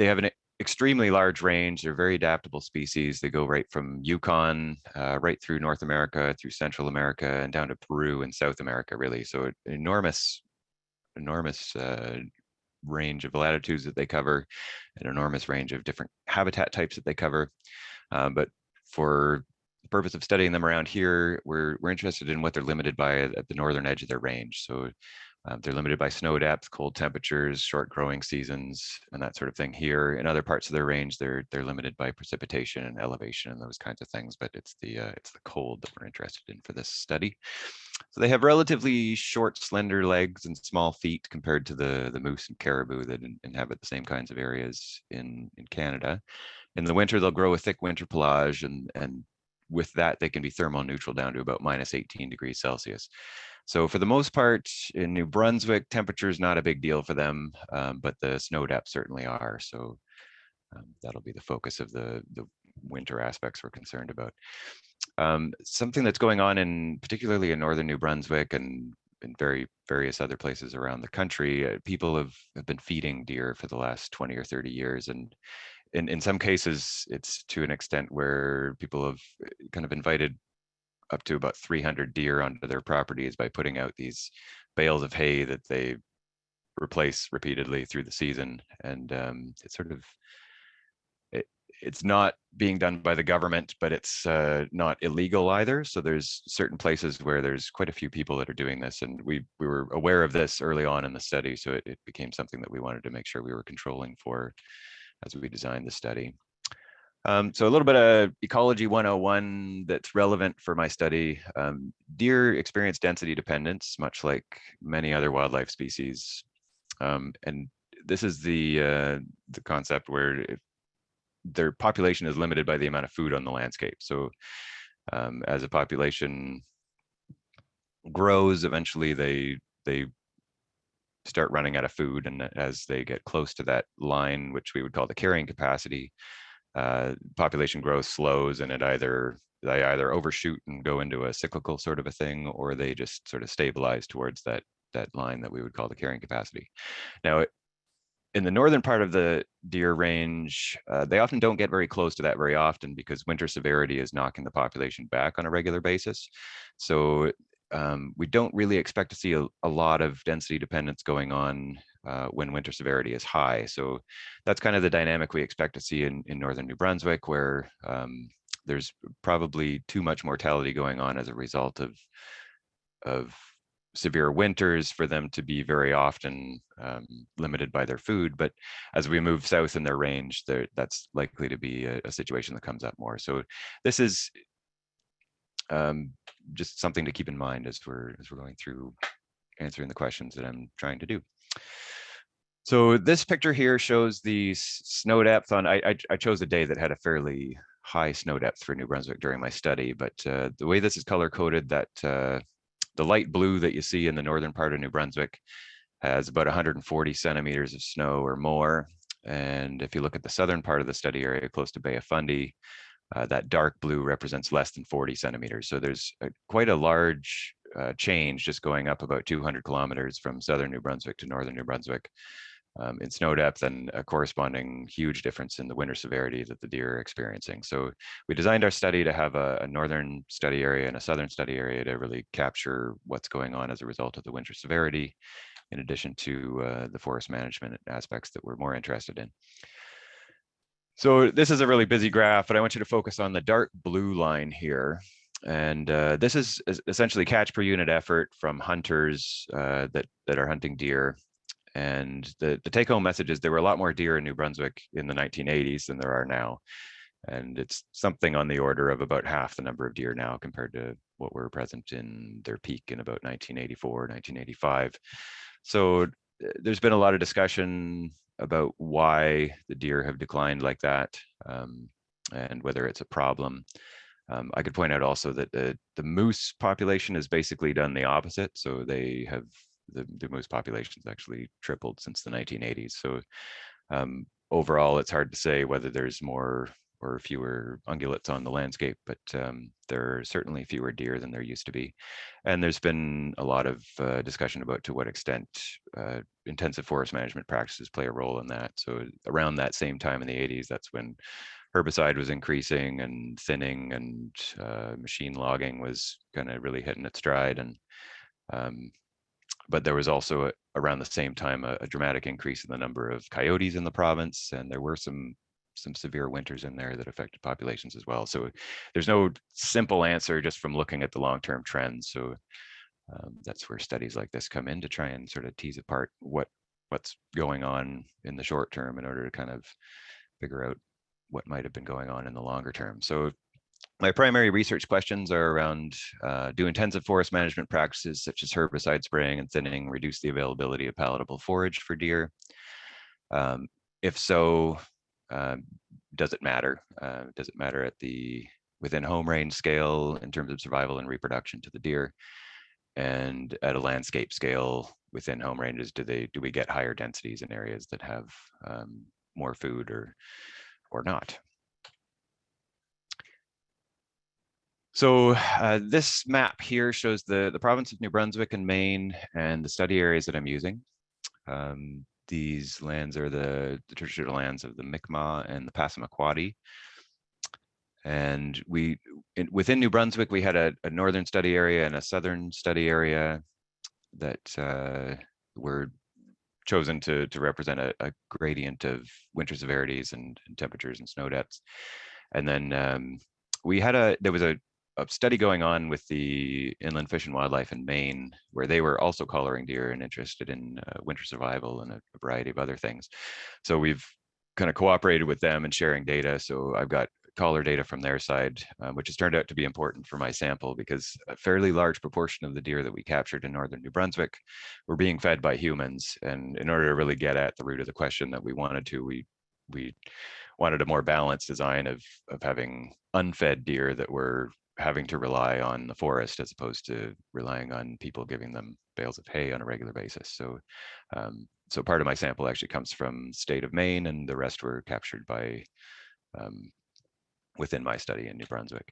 Speaker 9: have an extremely large range. They're very adaptable species. They go right from Yukon, right through North America, through Central America, and down to Peru and South America, really. So an enormous range of latitudes that they cover, an enormous range of different habitat types that they cover. But for the purpose of studying them around here, we're interested in what they're limited by at the northern edge of their range. So they're limited by snow depth, cold temperatures, short growing seasons, and that sort of thing here. In other parts of their range, they're limited by precipitation and elevation and those kinds of things. But it's the cold that we're interested in for this study. So they have relatively short, slender legs and small feet compared to the moose and caribou that inhabit the same kinds of areas in Canada. In the winter, they'll grow a thick winter pelage, and with that, they can be thermal neutral down to about -18 degrees Celsius. So for the most part, in New Brunswick, temperature is not a big deal for them, but the snow depths certainly are. So that'll be the focus of the winter aspects we're concerned about. Something that's going on particularly in northern New Brunswick and in various other places around the country, people have been feeding deer for the last 20 or 30 years. And in some cases, it's to an extent where people have kind of invited up to about 300 deer onto their properties by putting out these bales of hay that they replace repeatedly through the season. And it's sort of, it's not being done by the government, but it's not illegal either. So there's certain places where there's quite a few people that are doing this. And we were aware of this early on in the study. So it became something that we wanted to make sure we were controlling for as we designed the study. So a little bit of ecology 101 that's relevant for my study. Deer experience density dependence, much like many other wildlife species. And this is the concept where their population is limited by the amount of food on the landscape. So as a population grows, eventually they start running out of food. And as they get close to that line, which we would call the carrying capacity, population growth slows, and they either overshoot and go into a cyclical sort of a thing, or they just sort of stabilize towards that line that we would call the carrying capacity. Now, in the northern part of the deer range, they often don't get very close to that very often because winter severity is knocking the population back on a regular basis. So we don't really expect to see a lot of density dependence going on when winter severity is high. So that's kind of the dynamic we expect to see in northern New Brunswick, where there's probably too much mortality going on as a result of severe winters for them to be very often limited by their food. But as we move south in their range, that's likely to be a situation that comes up more. So this is just something to keep in mind as we're going through answering the questions that I'm trying to do. So this picture here shows the snow depth on, I chose a day that had a fairly high snow depth for New Brunswick during my study, but the way this is color coded, that the light blue that you see in the northern part of New Brunswick has about 140 centimeters of snow or more. And if you look at the southern part of the study area close to Bay of Fundy, that dark blue represents less than 40 centimeters. So there's quite a large change just going up about 200 kilometers from southern New Brunswick to northern New Brunswick in snow depth, and a corresponding huge difference in the winter severity that the deer are experiencing. So we designed our study to have a northern study area and a southern study area to really capture what's going on as a result of the winter severity, in addition to the forest management aspects that we're more interested in. So this is a really busy graph, but I want you to focus on the dark blue line here. And this is essentially catch per unit effort from hunters that are hunting deer. And the take-home message is there were a lot more deer in New Brunswick in the 1980s than there are now. And it's something on the order of about half the number of deer now compared to what were present in their peak in about 1984, 1985. So there's been a lot of discussion about why the deer have declined like that, and whether it's a problem. I could point out also that the moose population has basically done the opposite. So they have, the moose population's actually tripled since the 1980s. So overall, it's hard to say whether there's more or fewer ungulates on the landscape, but there are certainly fewer deer than there used to be. And there's been a lot of discussion about to what extent intensive forest management practices play a role in that. So around that same time in the 80s, that's when herbicide was increasing and thinning, and machine logging was kind of really hitting its stride. And but there was also around the same time a dramatic increase in the number of coyotes in the province, and there were some severe winters in there that affected populations as well. So there's no simple answer just from looking at the long-term trends. So that's where studies like this come in to try and sort of tease apart what's going on in the short term in order to kind of figure out what might have been going on in the longer term. So my primary research questions are around, do intensive forest management practices such as herbicide spraying and thinning reduce the availability of palatable forage for deer? If so, does it matter? Does it matter at the within home range scale in terms of survival and reproduction to the deer? And at a landscape scale within home ranges, do we get higher densities in areas that have more food or not? So this map here shows the province of New Brunswick and Maine and the study areas that I'm using. These lands are the traditional lands of the Mi'kmaq and the Passamaquoddy. And within New Brunswick, we had a northern study area and a southern study area that were chosen to represent a gradient of winter severities and temperatures and snow depths. And then there was a study going on with the Inland Fish and Wildlife in Maine, where they were also collaring deer and interested in winter survival and a variety of other things. So we've kind of cooperated with them in sharing data. So I've got collar data from their side, which has turned out to be important for my sample because a fairly large proportion of the deer that we captured in northern New Brunswick were being fed by humans. And in order to really get at the root of the question that we wanted to, we wanted a more balanced design of having unfed deer that were having to rely on the forest as opposed to relying on people giving them bales of hay on a regular basis. So so part of my sample actually comes from the state of Maine, and the rest were captured by within my study in New Brunswick.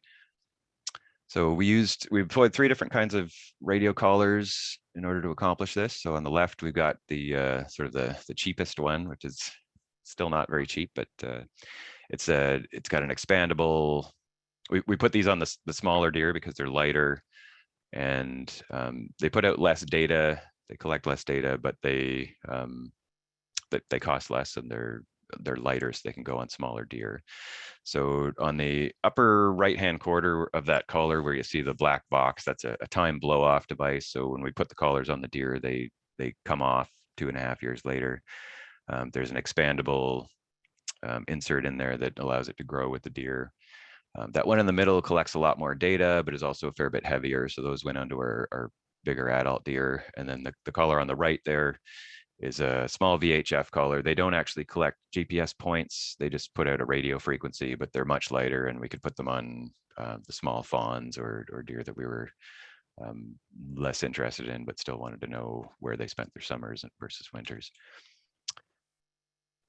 Speaker 9: So we employed 3 different kinds of radio collars in order to accomplish this. So on the left, we've got the sort of the cheapest one, which is still not very cheap, but it's got an expandable. We put these on the smaller deer because they're lighter, and they put out less data. They collect less data, but they cost less, and they're lighter, so they can go on smaller deer. So on the upper right-hand corner of that collar where you see the black box, that's a time blow-off device. So when we put the collars on the deer, they come off 2.5 years later. There's an expandable insert in there that allows it to grow with the deer. That one in the middle collects a lot more data, but is also a fair bit heavier. So those went onto our bigger adult deer. And then the collar on the right there is a small VHF collar. They don't actually collect GPS points. They just put out a radio frequency, but they're much lighter, and we could put them on the small fawns or deer that we were less interested in, but still wanted to know where they spent their summers versus winters.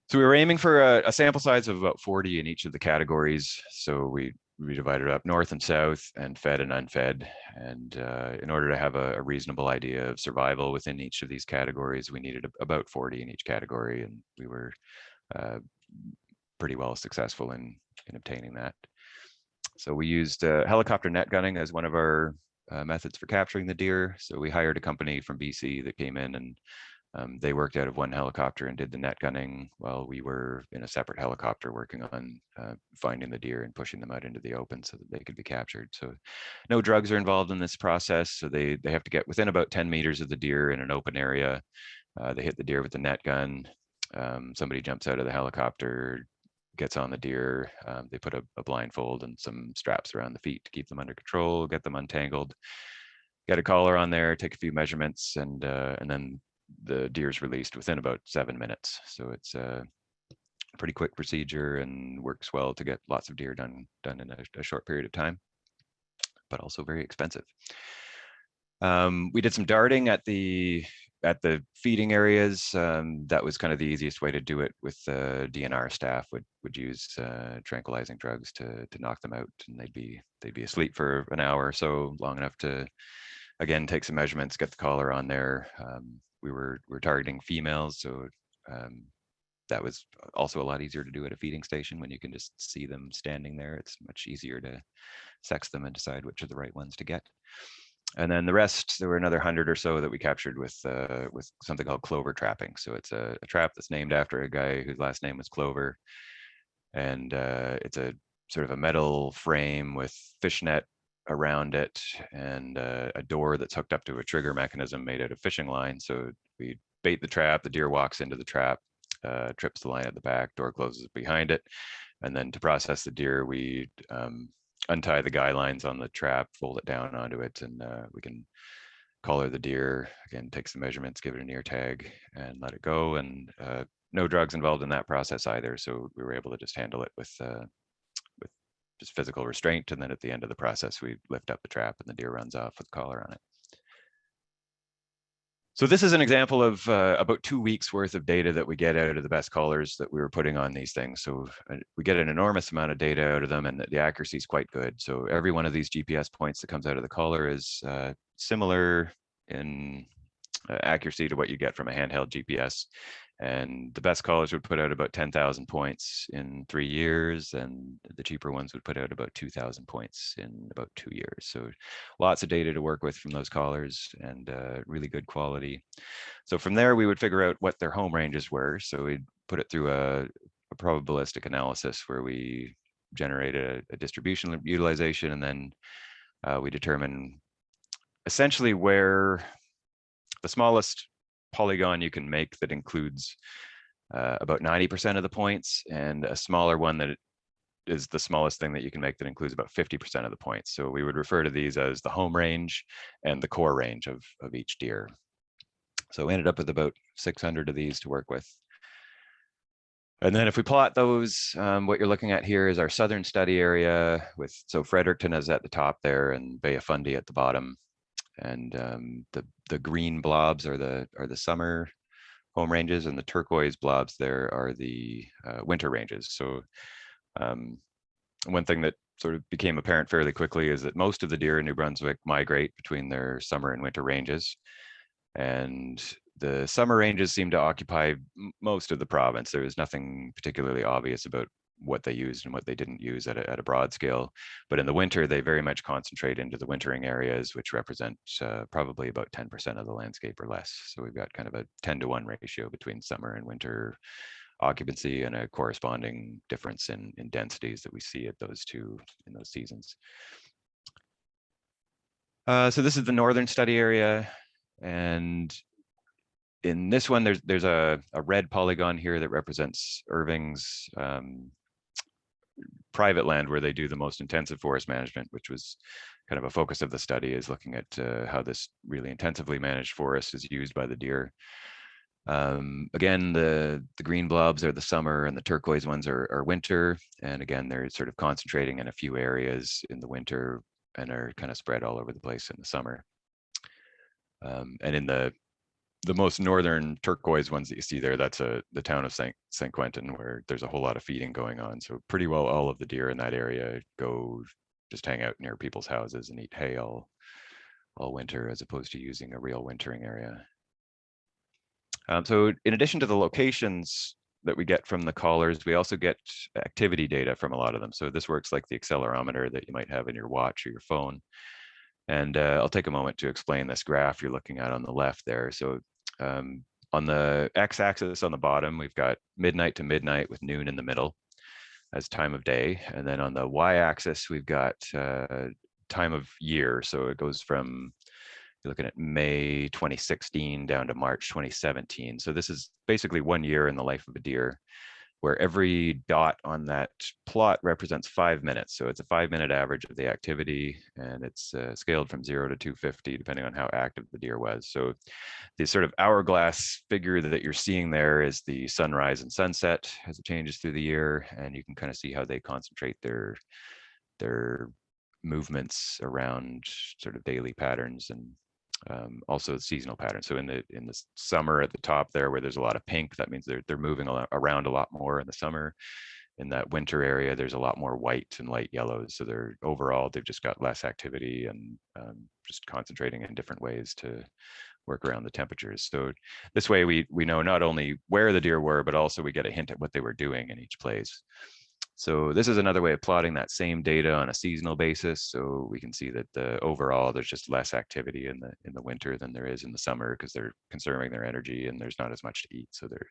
Speaker 9: So we were aiming for a sample size of about 40 in each of the categories. So we we divided up north and south and fed and unfed. And in order to have a reasonable idea of survival within each of these categories, we needed about 40 in each category, and we were pretty well successful in obtaining that. So we used helicopter net gunning as one of our methods for capturing the deer. So we hired a company from BC that came in, and they worked out of one helicopter and did the net gunning while we were in a separate helicopter working on finding the deer and pushing them out into the open so that they could be captured. So no drugs are involved in this process. So they have to get within about 10 meters of the deer in an open area. They hit the deer with the net gun. Somebody jumps out of the helicopter, gets on the deer. They put a blindfold and some straps around the feet to keep them under control, get them untangled, get a collar on there, take a few measurements, and then the deer's released within about 7 minutes. So it's a pretty quick procedure and works well to get lots of deer done in a short period of time, but also very expensive. We did some darting at the feeding areas. That was kind of the easiest way to do it. With the DNR staff would use tranquilizing drugs to knock them out, and they'd be asleep for an hour or so, long enough to again take some measurements, get the collar on there. We're targeting females, so that was also a lot easier to do at a feeding station when you can just see them standing there. It's much easier to sex them and decide which are the right ones to get. And then the rest, there were another 100 or so that we captured with something called clover trapping. So it's a trap that's named after a guy whose last name was Clover, and it's a sort of a metal frame with fishnet around it and a door that's hooked up to a trigger mechanism made out of fishing line. So we bait the trap, the deer walks into the trap, trips the line at the back, door closes behind it. And then to process the deer, we untie the guy lines on the trap, fold it down onto it, and we can collar the deer, again, take some measurements, give it an ear tag, and let it go. And no drugs involved in that process either. So we were able to just handle it with just physical restraint. And then at the end of the process, we lift up the trap and the deer runs off with the collar on it. So this is an example of about 2 weeks worth of data that we get out of the best collars that we were putting on these things. So we get an enormous amount of data out of them, and the accuracy is quite good. So every one of these GPS points that comes out of the collar is similar in accuracy to what you get from a handheld GPS. And the best collars would put out about 10,000 points in 3 years, and the cheaper ones would put out about 2,000 points in about 2 years. So lots of data to work with from those collars, and really good quality. So from there, we would figure out what their home ranges were. So we'd put it through a probabilistic analysis where we generate a distribution utilization, and then we determine essentially where the smallest polygon you can make that includes about 90% of the points, and a smaller one that is the smallest thing that you can make that includes about 50% of the points. So we would refer to these as the home range and the core range of each deer. So we ended up with about 600 of these to work with. And then if we plot those, what you're looking at here is our southern study area so Fredericton is at the top there and Bay of Fundy at the bottom. And the green blobs are the summer home ranges, and the turquoise blobs there are the winter ranges. So one thing that sort of became apparent fairly quickly is that most of the deer in New Brunswick migrate between their summer and winter ranges. And the summer ranges seem to occupy most of the province. There was nothing particularly obvious about what they used and what they didn't use at a broad scale. But in the winter, they very much concentrate into the wintering areas, which represent probably about 10% of the landscape or less. So we've got kind of a 10-to-1 ratio between summer and winter occupancy, and a corresponding difference in densities that we see at those in those seasons. So this is the northern study area. And in this one, there's a red polygon here that represents Irving's private land where they do the most intensive forest management, which was kind of a focus of the study, is looking at how this really intensively managed forest is used by the deer. Again, the green blobs are the summer, and the turquoise ones are winter. And again, they're sort of concentrating in a few areas in the winter and are kind of spread all over the place in the summer. And in the the most northern turquoise ones that you see there, that's the town of Saint Quentin, where there's a whole lot of feeding going on. So pretty well all of the deer in that area go just hang out near people's houses and eat hay all winter, as opposed to using a real wintering area. So in addition to the locations that we get from the callers, we also get activity data from a lot of them. So this works like the accelerometer that you might have in your watch or your phone. And I'll take a moment to explain this graph you're looking at on the left there. So on the x-axis on the bottom, we've got midnight to midnight with noon in the middle as time of day. And then on the y-axis, we've got time of year. So it goes from, you're looking at May 2016 down to March 2017. So this is basically 1 year in the life of a deer, where every dot on that plot represents 5 minutes. So it's a 5-minute average of the activity, and it's scaled from 0 to 250, depending on how active the deer was. So the sort of hourglass figure that you're seeing there is the sunrise and sunset as it changes through the year, and you can kind of see how they concentrate their movements around sort of daily patterns and also seasonal patterns. So in the summer at the top there, where there's a lot of pink, that means they're moving around a lot more in the summer. In that winter area, there's a lot more white and light yellows. So they've just got less activity and just concentrating in different ways to work around the temperatures. So this way we know not only where the deer were, but also we get a hint at what they were doing in each place. So this is another way of plotting that same data on a seasonal basis. So we can see that overall there's just less activity in the winter than there is in the summer, because they're conserving their energy and there's not as much to eat. So they're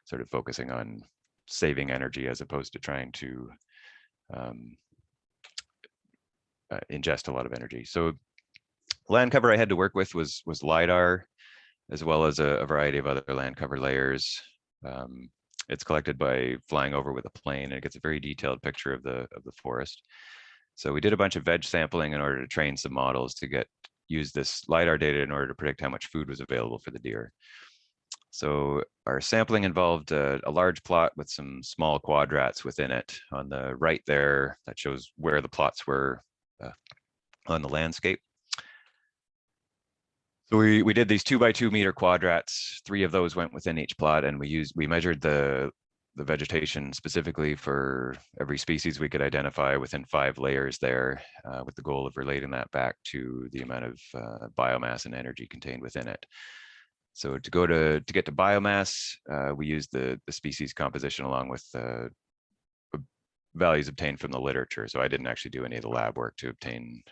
Speaker 9: sort of focusing on saving energy as opposed to trying to ingest a lot of energy. So land cover I had to work with was LiDAR, as well as a variety of other land cover layers. It's collected by flying over with a plane, and it gets a very detailed picture of the forest. So we did a bunch of veg sampling in order to train some models to use this LiDAR data in order to predict how much food was available for the deer. So our sampling involved a large plot with some small quadrats within it. On the right there, that shows where the plots were on the landscape. So we did these 2x2 meter quadrats. 3 of those went within each plot, and we measured the vegetation specifically for every species we could identify within 5 layers there, with the goal of relating that back to the amount of biomass and energy contained within it. So to get to biomass, we used the species composition along with values obtained from the literature. So I didn't actually do any of the lab work to obtain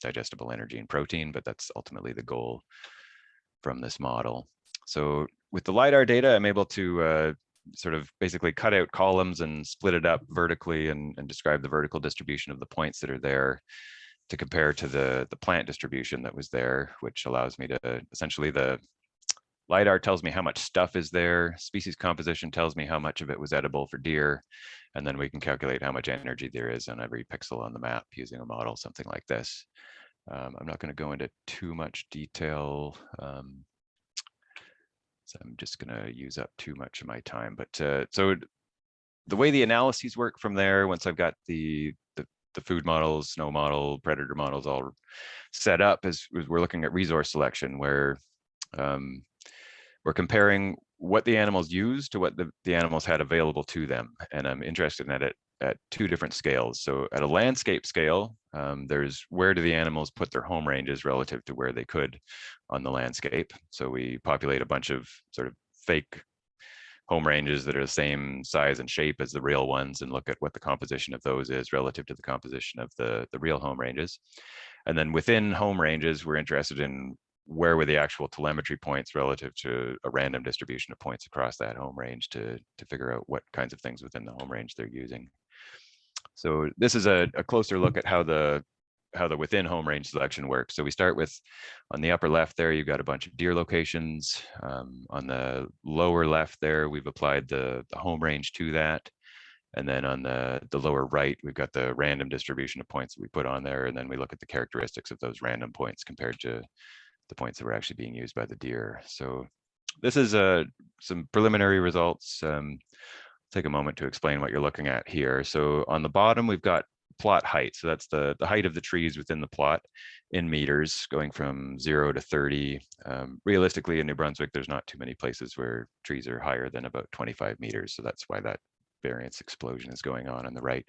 Speaker 9: digestible energy and protein, but that's ultimately the goal from this model. So with the LiDAR data, I'm able to sort of basically cut out columns and split it up vertically and describe the vertical distribution of the points that are there to compare to the plant distribution that was there, which allows me to essentially, the LiDAR tells me how much stuff is there. Species composition tells me how much of it was edible for deer. And then we can calculate how much energy there is on every pixel on the map using a model, something like this. I'm not going to go into too much detail. So I'm just going to use up too much of my time. But so the way the analyses work from there, once I've got the food models, snow model, predator models all set up, is we're looking at resource selection, where we're comparing what the animals used to what the animals had available to them. And I'm interested in it at 2 different scales. So at a landscape scale, there's where do the animals put their home ranges relative to where they could on the landscape. So we populate a bunch of sort of fake home ranges that are the same size and shape as the real ones, and look at what the composition of those is relative to the composition of the real home ranges. And then within home ranges, we're interested in where were the actual telemetry points relative to a random distribution of points across that home range to figure out what kinds of things within the home range they're using. So this is a closer look at how the within home range selection works. So we start with, on the upper left there, you've got a bunch of deer locations. On the lower left there, we've applied the home range to that. And then on the lower right, we've got the random distribution of points that we put on there. And then we look at the characteristics of those random points compared to the points that were actually being used by the deer. So this is some preliminary results. Take a moment to explain what you're looking at here. So on the bottom, we've got plot height. So that's the height of the trees within the plot in meters, going from 0 to 30. Realistically, in New Brunswick, there's not too many places where trees are higher than about 25 meters. So that's why that variance explosion is going on the right.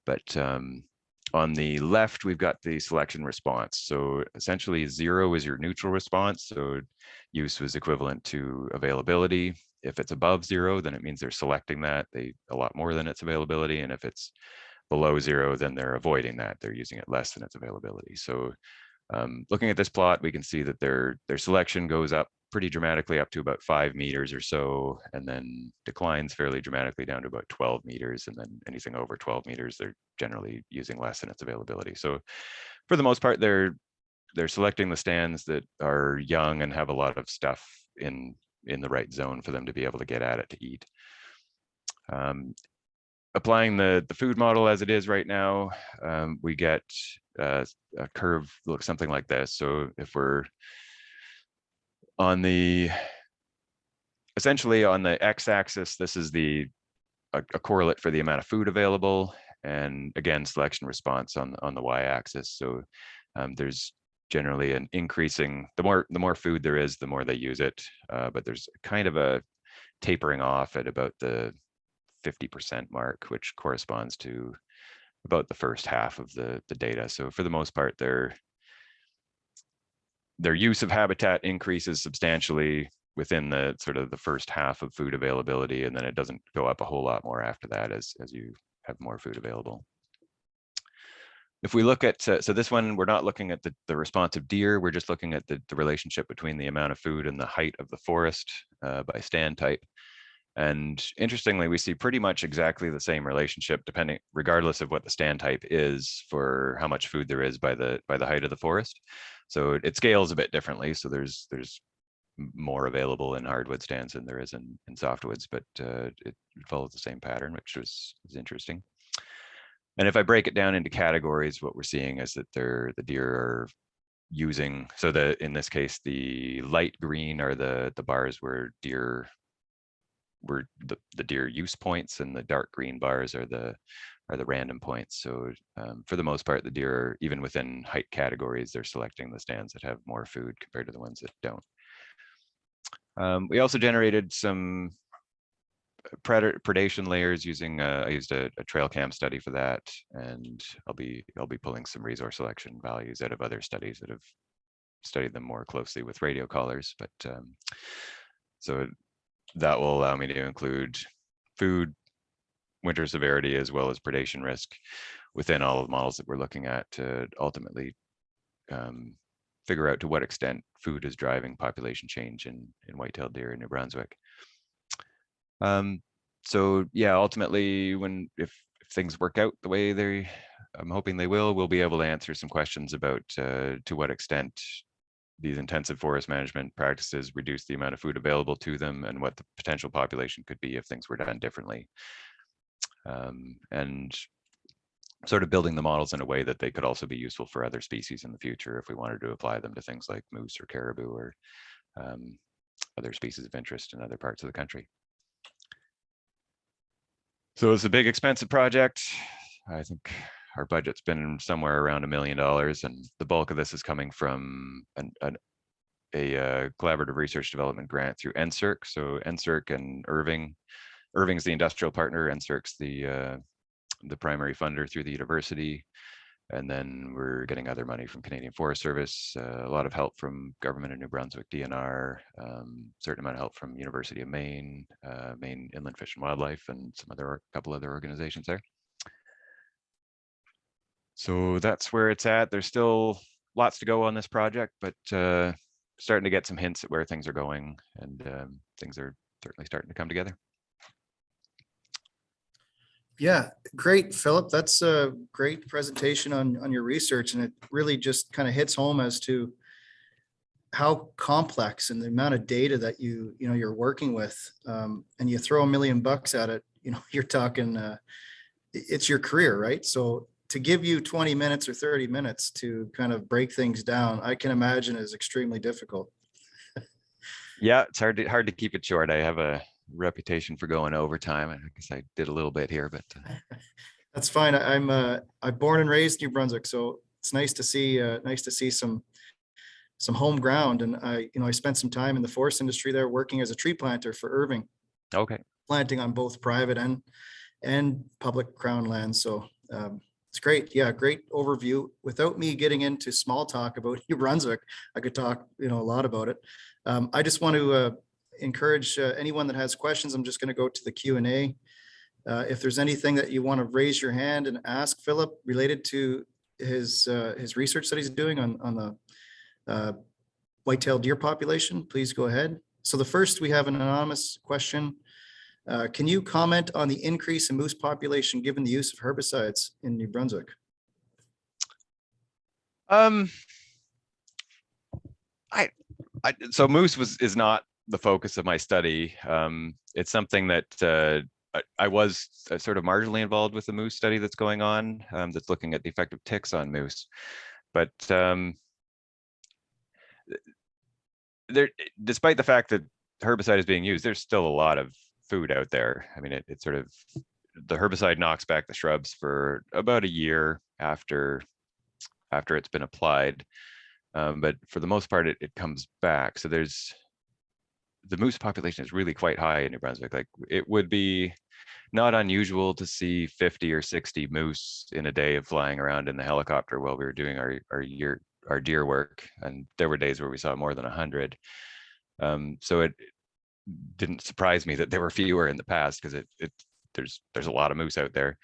Speaker 9: But on the left, we've got the selection response. So essentially 0 is your neutral response. So use was equivalent to availability. If it's above 0, then it means they're selecting that a lot more than its availability. And if it's below 0, then they're avoiding that. They're using it less than its availability. So looking at this plot, we can see that their selection goes up pretty dramatically up to about 5 meters or so, and then declines fairly dramatically down to about 12 meters. And then anything over 12 meters, they're generally using less than its availability. So for the most part, they're selecting the stands that are young and have a lot of stuff in the right zone for them to be able to get at it to eat. Applying the food model as it is right now, we get a curve looks something like this. So if we're essentially on the x-axis, this is a correlate for the amount of food available, and again, selection response on the y-axis. So there's generally an increasing, the more food there is, the more they use it, but there's kind of a tapering off at about the 50% mark, which corresponds to about the first half of the data. So for the most part, their use of habitat increases substantially within the sort of the first half of food availability, and then it doesn't go up a whole lot more after that as you have more food available. If we look at, so this one, we're not looking at the response of deer, we're just looking at the relationship between the amount of food and the height of the forest by stand type. And interestingly, we see pretty much exactly the same relationship regardless of what the stand type is for how much food there is by the height of the forest. So it scales a bit differently. So there's more available in hardwood stands than there is in softwoods, but it follows the same pattern, which is interesting. And if I break it down into categories, what we're seeing is that the deer are using, so in this case, the light green are the bars where the deer use points, and the dark green bars are the random points. So for the most part, the deer, even within height categories, they're selecting the stands that have more food compared to the ones that don't. We also generated some predation layers using I used a trail cam study for that, and I'll be pulling some resource selection values out of other studies that have studied them more closely with radio collars. But so that will allow me to include food, winter severity, as well as predation risk within all of the models that we're looking at to ultimately figure out to what extent food is driving population change in white-tailed deer in New Brunswick. So yeah, ultimately, if things work out the way I'm hoping they will, we'll be able to answer some questions about to what extent these intensive forest management practices reduce the amount of food available to them, and what the potential population could be if things were done differently. And sort of building the models in a way that they could also be useful for other species in the future if we wanted to apply them to things like moose or caribou or other species of interest in other parts of the country. So it's a big, expensive project. I think our budget's been somewhere around $1 million, and the bulk of this is coming from a collaborative research development grant through NSERC. So NSERC and Irving's the industrial partner, NSERC's the primary funder through the university. And then we're getting other money from Canadian Forest Service, a lot of help from government of New Brunswick, DNR, certain amount of help from University of Maine, Maine Inland Fish and Wildlife, and a couple other organizations there. So that's where it's at. There's still lots to go on this project, but starting to get some hints at where things are going, and things are certainly starting to come together.
Speaker 4: Yeah, great, Philip. That's a great presentation on your research, and it really just kind of hits home as to how complex and the amount of data that you're working with, and you throw $1 million at it. You're talking it's your career, right? So to give you 20 minutes or 30 minutes to kind of break things down, I can imagine is extremely difficult.
Speaker 9: Yeah, it's hard to keep it short. I have a reputation for going overtime. I guess I did a little bit here, but
Speaker 4: That's fine. I'm born and raised New Brunswick, so it's nice to see some home ground. And I spent some time in the forest industry there working as a tree planter for Irving,
Speaker 9: Okay.
Speaker 4: planting on both private and public crown lands. So it's great. Yeah, great overview. Without me getting into small talk about New Brunswick, I could talk, a lot about it. I just want to encourage anyone that has questions. I'm just going to go to the Q&A. If there's anything that you want to raise your hand and ask Philip related to his research that he's doing on the white-tailed deer population, please go ahead. So the first, we have an anonymous question. Can you comment on the increase in moose population given the use of herbicides in New Brunswick?
Speaker 9: So moose is not the focus of my study. It's something that I was sort of marginally involved with the moose study that's going on, that's looking at the effect of ticks on moose. But despite the fact that herbicide is being used, there's still a lot of food out there. I mean, it sort of, the herbicide knocks back the shrubs for about a year after it's been applied. But for the most part, it comes back. So the moose population is really quite high in New Brunswick. Like, it would be not unusual to see 50 or 60 moose in a day of flying around in the helicopter while we were doing our deer work. And there were days where we saw more than 100. So it didn't surprise me that there were fewer in the past, because there's a lot of moose out there.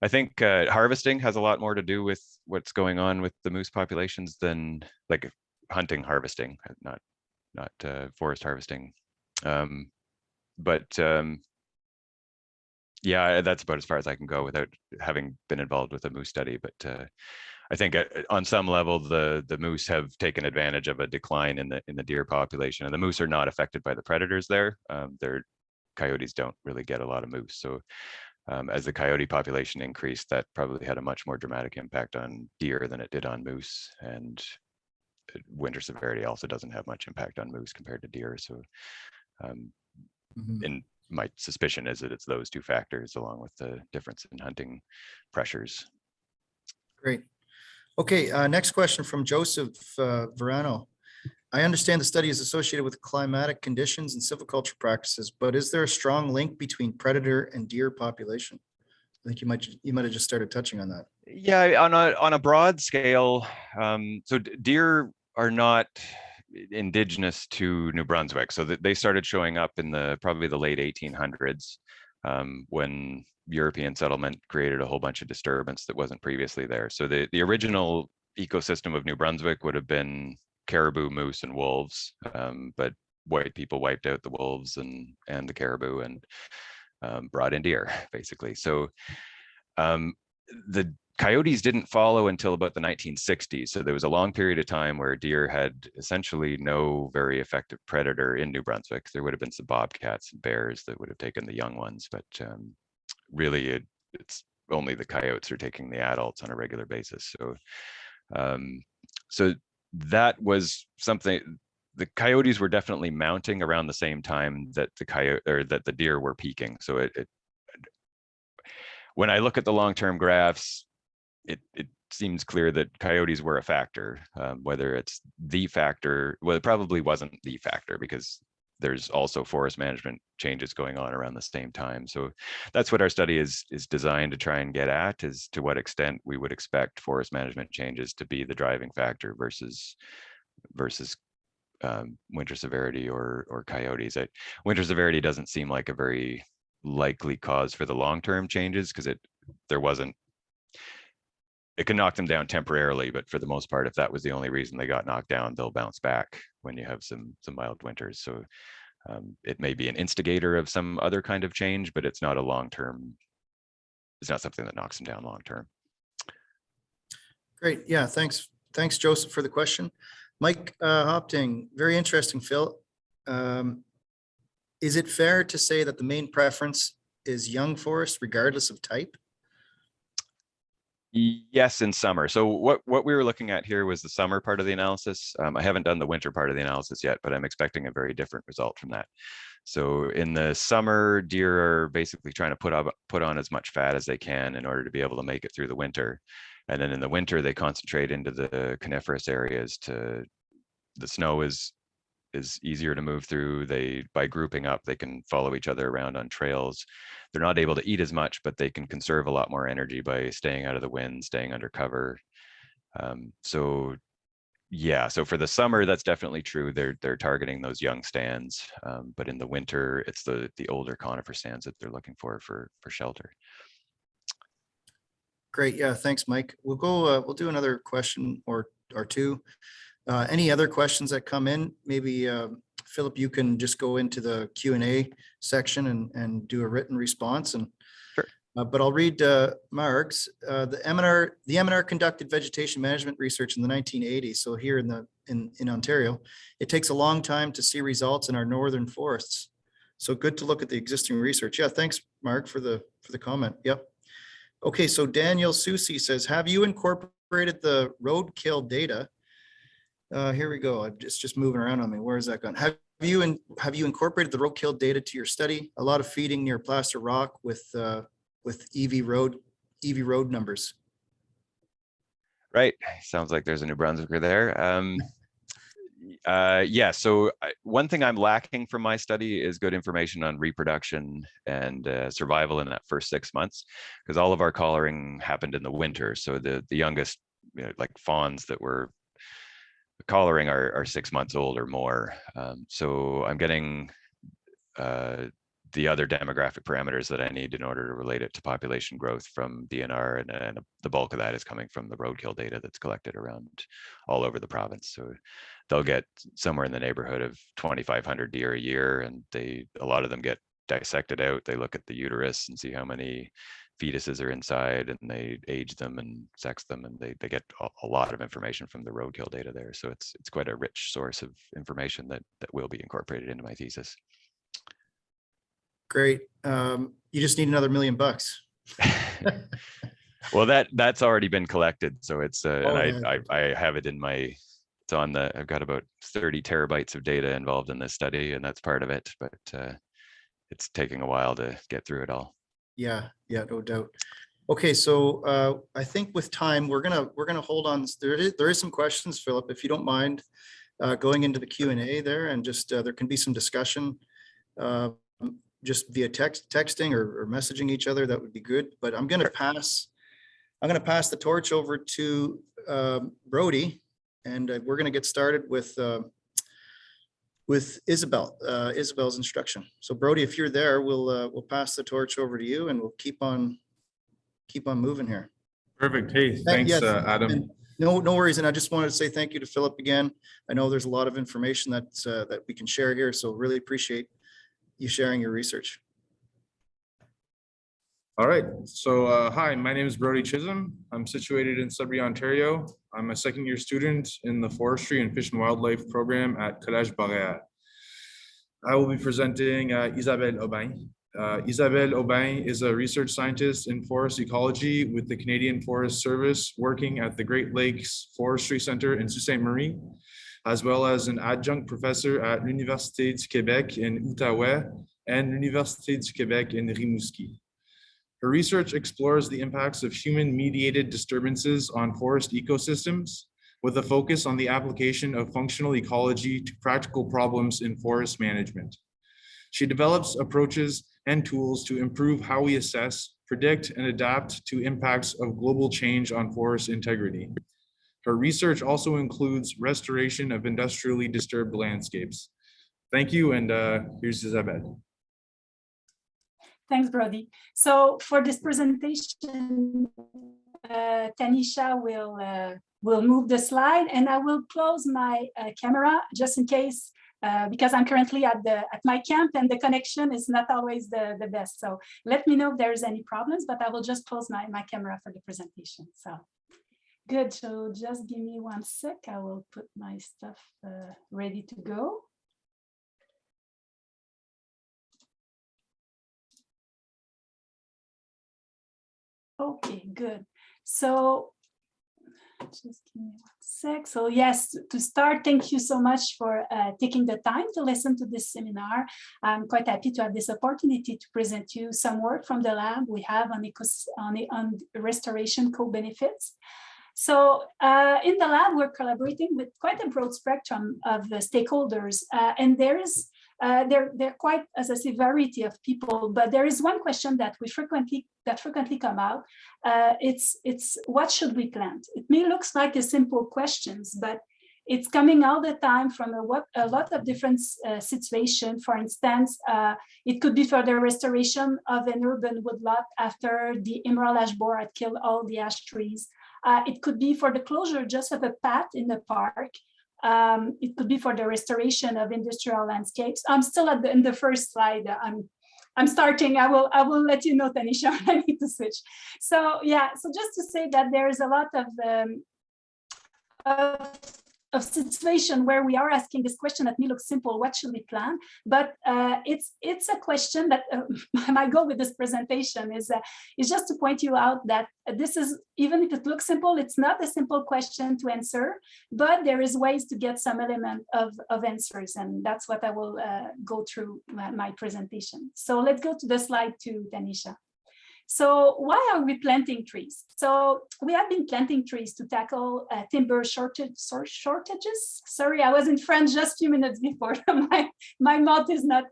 Speaker 9: I think harvesting has a lot more to do with what's going on with the moose populations than like hunting harvesting, not forest harvesting. Yeah, that's about as far as I can go without having been involved with a moose study. But I think on some level, the moose have taken advantage of a decline in the deer population, and the moose are not affected by the predators there. Their coyotes don't really get a lot of moose. So as the coyote population increased, that probably had a much more dramatic impact on deer than it did on moose. And winter severity also doesn't have much impact on moose compared to deer. So in my suspicion is that it's those two factors, along with the difference in hunting pressures.
Speaker 4: Great. Okay, next question from Joseph Verano. I understand the study is associated with climatic conditions and silviculture practices, but is there a strong link between predator and deer population? I think you might have just started touching on that.
Speaker 9: Yeah, on a broad scale, so deer are not indigenous to New Brunswick. So they started showing up in probably the late 1800s, when European settlement created a whole bunch of disturbance that wasn't previously there. So the original ecosystem of New Brunswick would have been caribou, moose, and wolves, but white people wiped out the wolves and the caribou and brought in deer, basically. So the coyotes didn't follow until about the 1960s. So there was a long period of time where deer had essentially no very effective predator in New Brunswick. There would have been some bobcats and bears that would have taken the young ones, but really it's only the coyotes are taking the adults on a regular basis. So that was something. The coyotes were definitely mounting around the same time that the deer were peaking. So when I look at the long-term graphs, it seems clear that coyotes were a factor. Whether it's the factor, well, it probably wasn't the factor, because there's also forest management changes going on around the same time. So that's what our study is designed to try and get at, is to what extent we would expect forest management changes to be the driving factor versus winter severity or coyotes. Winter severity doesn't seem like a very likely cause for the long-term changes, because it can knock them down temporarily, but for the most part, if that was the only reason they got knocked down, they'll bounce back when you have some mild winters. So it may be an instigator of some other kind of change, but it's not a long-term, it's not something that knocks them down long-term.
Speaker 4: Great. Yeah, thanks. Thanks, Joseph, for the question. Mike Hopting, very interesting, Phil. Is it fair to say that the main preference is young forest regardless of type?
Speaker 9: Yes, in summer. So what we were looking at here was the summer part of the analysis. I haven't done the winter part of the analysis yet, but I'm expecting a very different result from that. So in the summer, deer are basically trying to put on as much fat as they can in order to be able to make it through the winter. And then in the winter, they concentrate into the coniferous areas. The snow is easier to move through. By grouping up, they can follow each other around on trails. They're not able to eat as much, but they can conserve a lot more energy by staying out of the wind, staying under cover. So yeah, so for the summer, that's definitely true. They're targeting those young stands, but in the winter, it's the older conifer stands that they're looking for shelter.
Speaker 4: Great. Yeah, thanks, Mike. We'll go. We'll do another question or two. Any other questions that come in? Maybe Philip, you can just go into the Q&A section and do a written response. And
Speaker 9: sure.
Speaker 4: But I'll read Mark's. The MNR conducted vegetation management research in the 1980s. So here in Ontario, it takes a long time to see results in our northern forests. So good to look at the existing research. Yeah, thanks, Mark, for the comment. Yep. Okay, so Daniel Susi says, have you incorporated the roadkill data? Here we go. It's just moving around on me. Where is that gone? Have you incorporated the roadkill data to your study? A lot of feeding near plaster rock with EV road numbers.
Speaker 9: Right. Sounds like there's a New Brunswicker there. Yeah, so one thing I'm lacking from my study is good information on reproduction and survival in that first 6 months, because all of our collaring happened in the winter. So the youngest, like fawns that were collaring are 6 months old or more. So I'm getting the other demographic parameters that I need in order to relate it to population growth from DNR, and the bulk of that is coming from the roadkill data that's collected around all over the province. So they'll get somewhere in the neighborhood of 2,500 deer a year, and a lot of them get dissected out. They look at the uterus and see how many fetuses are inside, and they age them and sex them, and they get a lot of information from the roadkill data there. So it's quite a rich source of information that will be incorporated into my thesis.
Speaker 4: Great. You just need another $1 million.
Speaker 9: Well, that's already been collected. So it's and
Speaker 4: yeah.
Speaker 9: I have it in my, it's on I've got about 30 terabytes of data involved in this study, and that's part of it, but it's taking a while to get through it all.
Speaker 4: Yeah, no doubt. Okay, so I think with time, we're gonna hold on. There is some questions, Philip, if you don't mind going into the Q&A there, and just there can be some discussion just via texting or messaging each other. That would be good. But I'm gonna pass the torch over to Brody, and we're gonna get started with Isabel's instruction. So Brody, if you're there, we'll pass the torch over to you, and we'll keep on moving here.
Speaker 10: Perfect. Hey, thanks,
Speaker 4: yes,
Speaker 10: Adam.
Speaker 4: No worries. And I just wanted to say thank you to Philip again. I know there's a lot of information that we can share here, so really appreciate you sharing your research.
Speaker 10: All right. So hi, my name is Brody Chisholm. I'm situated in Sudbury, Ontario. I'm a second-year student in the Forestry and Fish and Wildlife program at Collège Boréal. I will be presenting Isabelle Aubin. Isabelle Aubin is a research scientist in forest ecology with the Canadian Forest Service, working at the Great Lakes Forestry Center in Sault Ste. Marie, as well as an adjunct professor at l'Université du Québec in Outaouais and l'Université du Québec in Rimouski. Her research explores the impacts of human-mediated disturbances on forest ecosystems, with a focus on the application of functional ecology to practical problems in forest management. She develops approaches and tools to improve how we assess, predict, and adapt to impacts of global change on forest integrity. Her research also includes restoration of industrially disturbed landscapes. Thank you, and here's Isabelle.
Speaker 11: Thanks, Brody. So for this presentation, Tanisha will move the slide, and I will close my camera just in case, because I'm currently at my camp and the connection is not always the best. So let me know if there's any problems, but I will just close my camera for the presentation. So good. So just give me 1 sec. I will put my stuff ready to go. Okay, good. So just give me 1 sec. So yes, to start, thank you so much for taking the time to listen to this seminar. I'm quite happy to have this opportunity to present you some work from the lab we have on restoration co-benefits. So in the lab, we're collaborating with quite a broad spectrum of stakeholders, and there are quite, as I say, variety of people. But there is one question that frequently come out. It's what should we plant? It may look like a simple questions, but it's coming all the time from a lot of different situations. For instance, it could be for the restoration of an urban woodlot after the emerald ash borer had killed all the ash trees. It could be for the closure just of a path in the park. It could be for the restoration of industrial landscapes. I'm still in the first slide. I'm starting. I will let you know, Tanisha, when I need to switch. So yeah, so just to say that there is a lot of situation where we are asking this question that may look simple, what should we plant? But it's a question that my goal with this presentation is just to point you out that this is, even if it looks simple, it's not a simple question to answer, but there is ways to get some element of answers, and that's what I will go through my presentation. So let's go to the slide 2, Tanisha. So why are we planting trees? So we have been planting trees to tackle timber shortages. Sorry, I was in French just a few minutes before. my mouth is not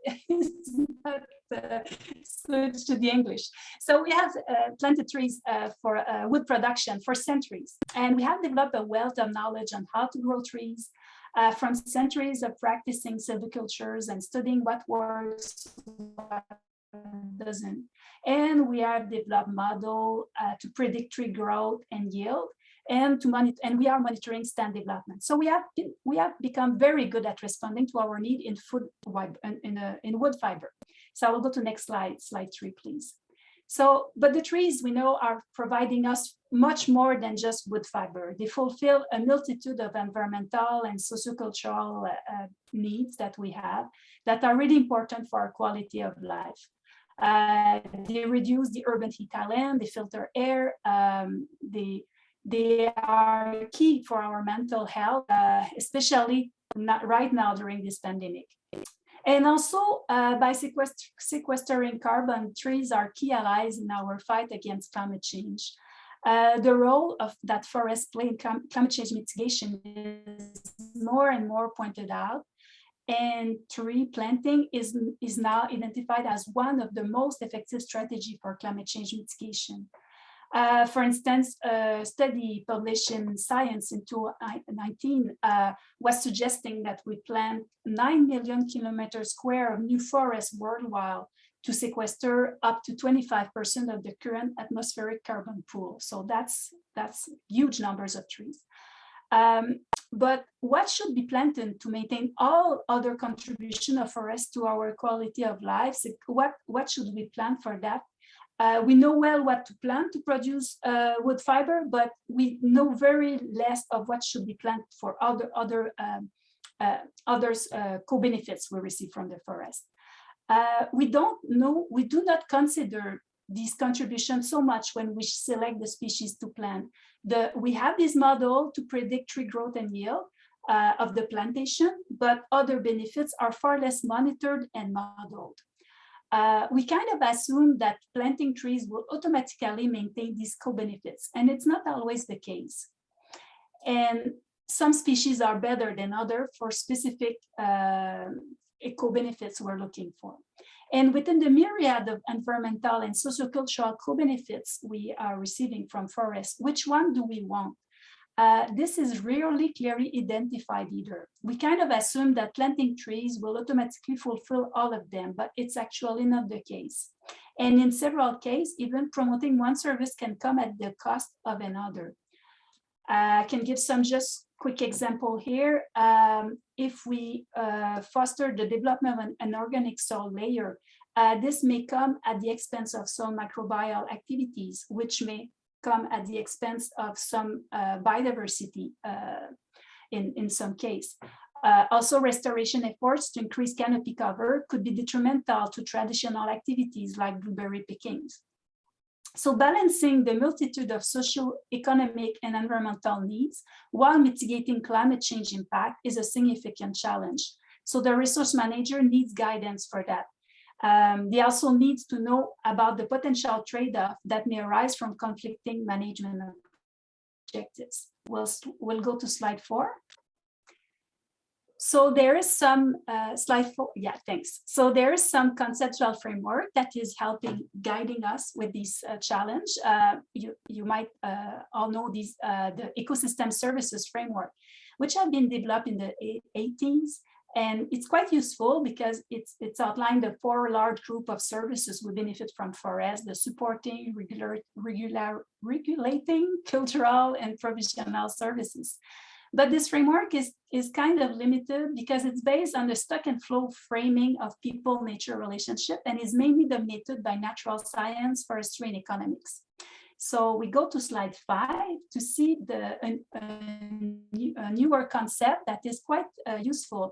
Speaker 11: switched to the English. So we have planted trees for wood production for centuries. And we have developed a wealth of knowledge on how to grow trees from centuries of practicing silvicultures and studying what works, what doesn't. And we have developed model to predict tree growth and yield, and to monitor, and we are monitoring stand development. So we have become very good at responding to our need in wood fiber. So I will go to next slide, slide 3, please. So, but the trees we know are providing us much more than just wood fiber. They fulfill a multitude of environmental and sociocultural needs that we have that are really important for our quality of life. They reduce the urban heat island, they filter air, they are key for our mental health, especially right now during this pandemic. And also by sequestering carbon, trees are key allies in our fight against climate change. The role of that forest play in climate change mitigation is more and more pointed out. And tree planting is now identified as one of the most effective strategies for climate change mitigation. For instance, a study published in Science in 2019 was suggesting that we plant 9 million kilometers square of new forests worldwide to sequester up to 25% of the current atmospheric carbon pool. So that's huge numbers of trees. But what should be planted to maintain all other contribution of forests to our quality of life? So what should we plant for that? We know well what to plant to produce wood fiber, but we know very less of what should be planted for other co-benefits we receive from the forest. We do not consider these contributions so much when we select the species to plant. We have this model to predict tree growth and yield of the plantation, but other benefits are far less monitored and modeled. We kind of assume that planting trees will automatically maintain these co-benefits, and it's not always the case. And some species are better than others for specific co-benefits we're looking for. And within the myriad of environmental and sociocultural co-benefits we are receiving from forests, which one do we want? This is rarely clearly identified either. We kind of assume that planting trees will automatically fulfill all of them, but it's actually not the case. And in several cases, even promoting one service can come at the cost of another. I can give some just quick example here. If we foster the development of an organic soil layer, this may come at the expense of some microbial activities, which may come at the expense of some biodiversity in some case. Also, restoration efforts to increase canopy cover could be detrimental to traditional activities like blueberry pickings. So balancing the multitude of socio-economic and environmental needs while mitigating climate change impact is a significant challenge. So the resource manager needs guidance for that. They also need to know about the potential trade-off that may arise from conflicting management objectives. We'll go to slide 4. So there is some slide 4. Yeah, thanks. So there is some conceptual framework that is guiding us with this challenge. You might all know these the ecosystem services framework, which have been developed in the 80s. And it's quite useful because it's outlined the 4 large group of services we benefit from forest: the supporting, regulating, cultural, and provisional services. But this framework is kind of limited because it's based on the stock and flow framing of people-nature relationship and is mainly dominated by natural science, forestry, and economics. So we go to slide 5 to see a newer concept that is quite useful.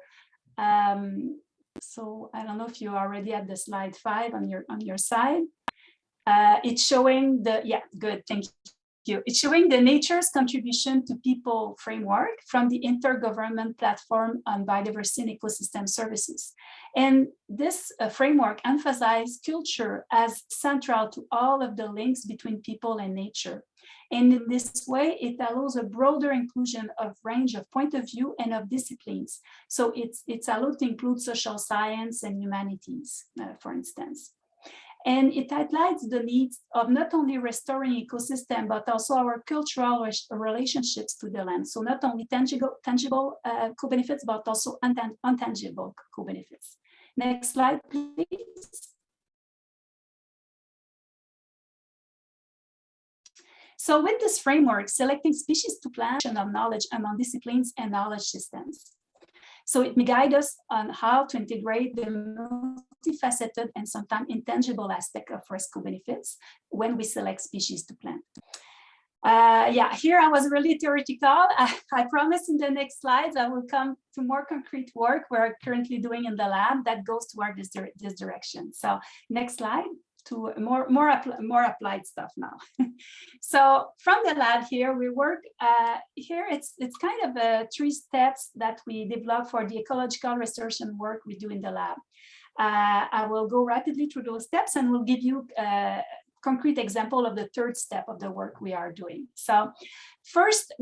Speaker 11: So I don't know if you're already at the slide 5 on your side. It's showing the, yeah, good, thank you. It's showing the nature's contribution to people framework from the intergovernment platform on biodiversity and ecosystem services. And this framework emphasizes culture as central to all of the links between people and nature. And in this way, it allows a broader inclusion of range of point of view and of disciplines. So it's allowed to include social science and humanities, for instance. And it highlights the needs of not only restoring ecosystem, but also our cultural relationships to the land. So not only tangible co-benefits, but also intangible co-benefits. Next slide, please. So with this framework, selecting species to plant of knowledge among disciplines and knowledge systems. So it may guide us on how to integrate the multifaceted and sometimes intangible aspect of forest co-benefits when we select species to plant. Yeah, here I was really theoretical. I promise in the next slides, I will come to more concrete work we're currently doing in the lab that goes toward this direction. So next slide. To more applied stuff now. So from the lab here, we work here. It's kind of 3 steps that we develop for the ecological restoration work we do in the lab. I will go rapidly through those steps and we'll give you a concrete example of the 3rd step of the work we are doing. So first,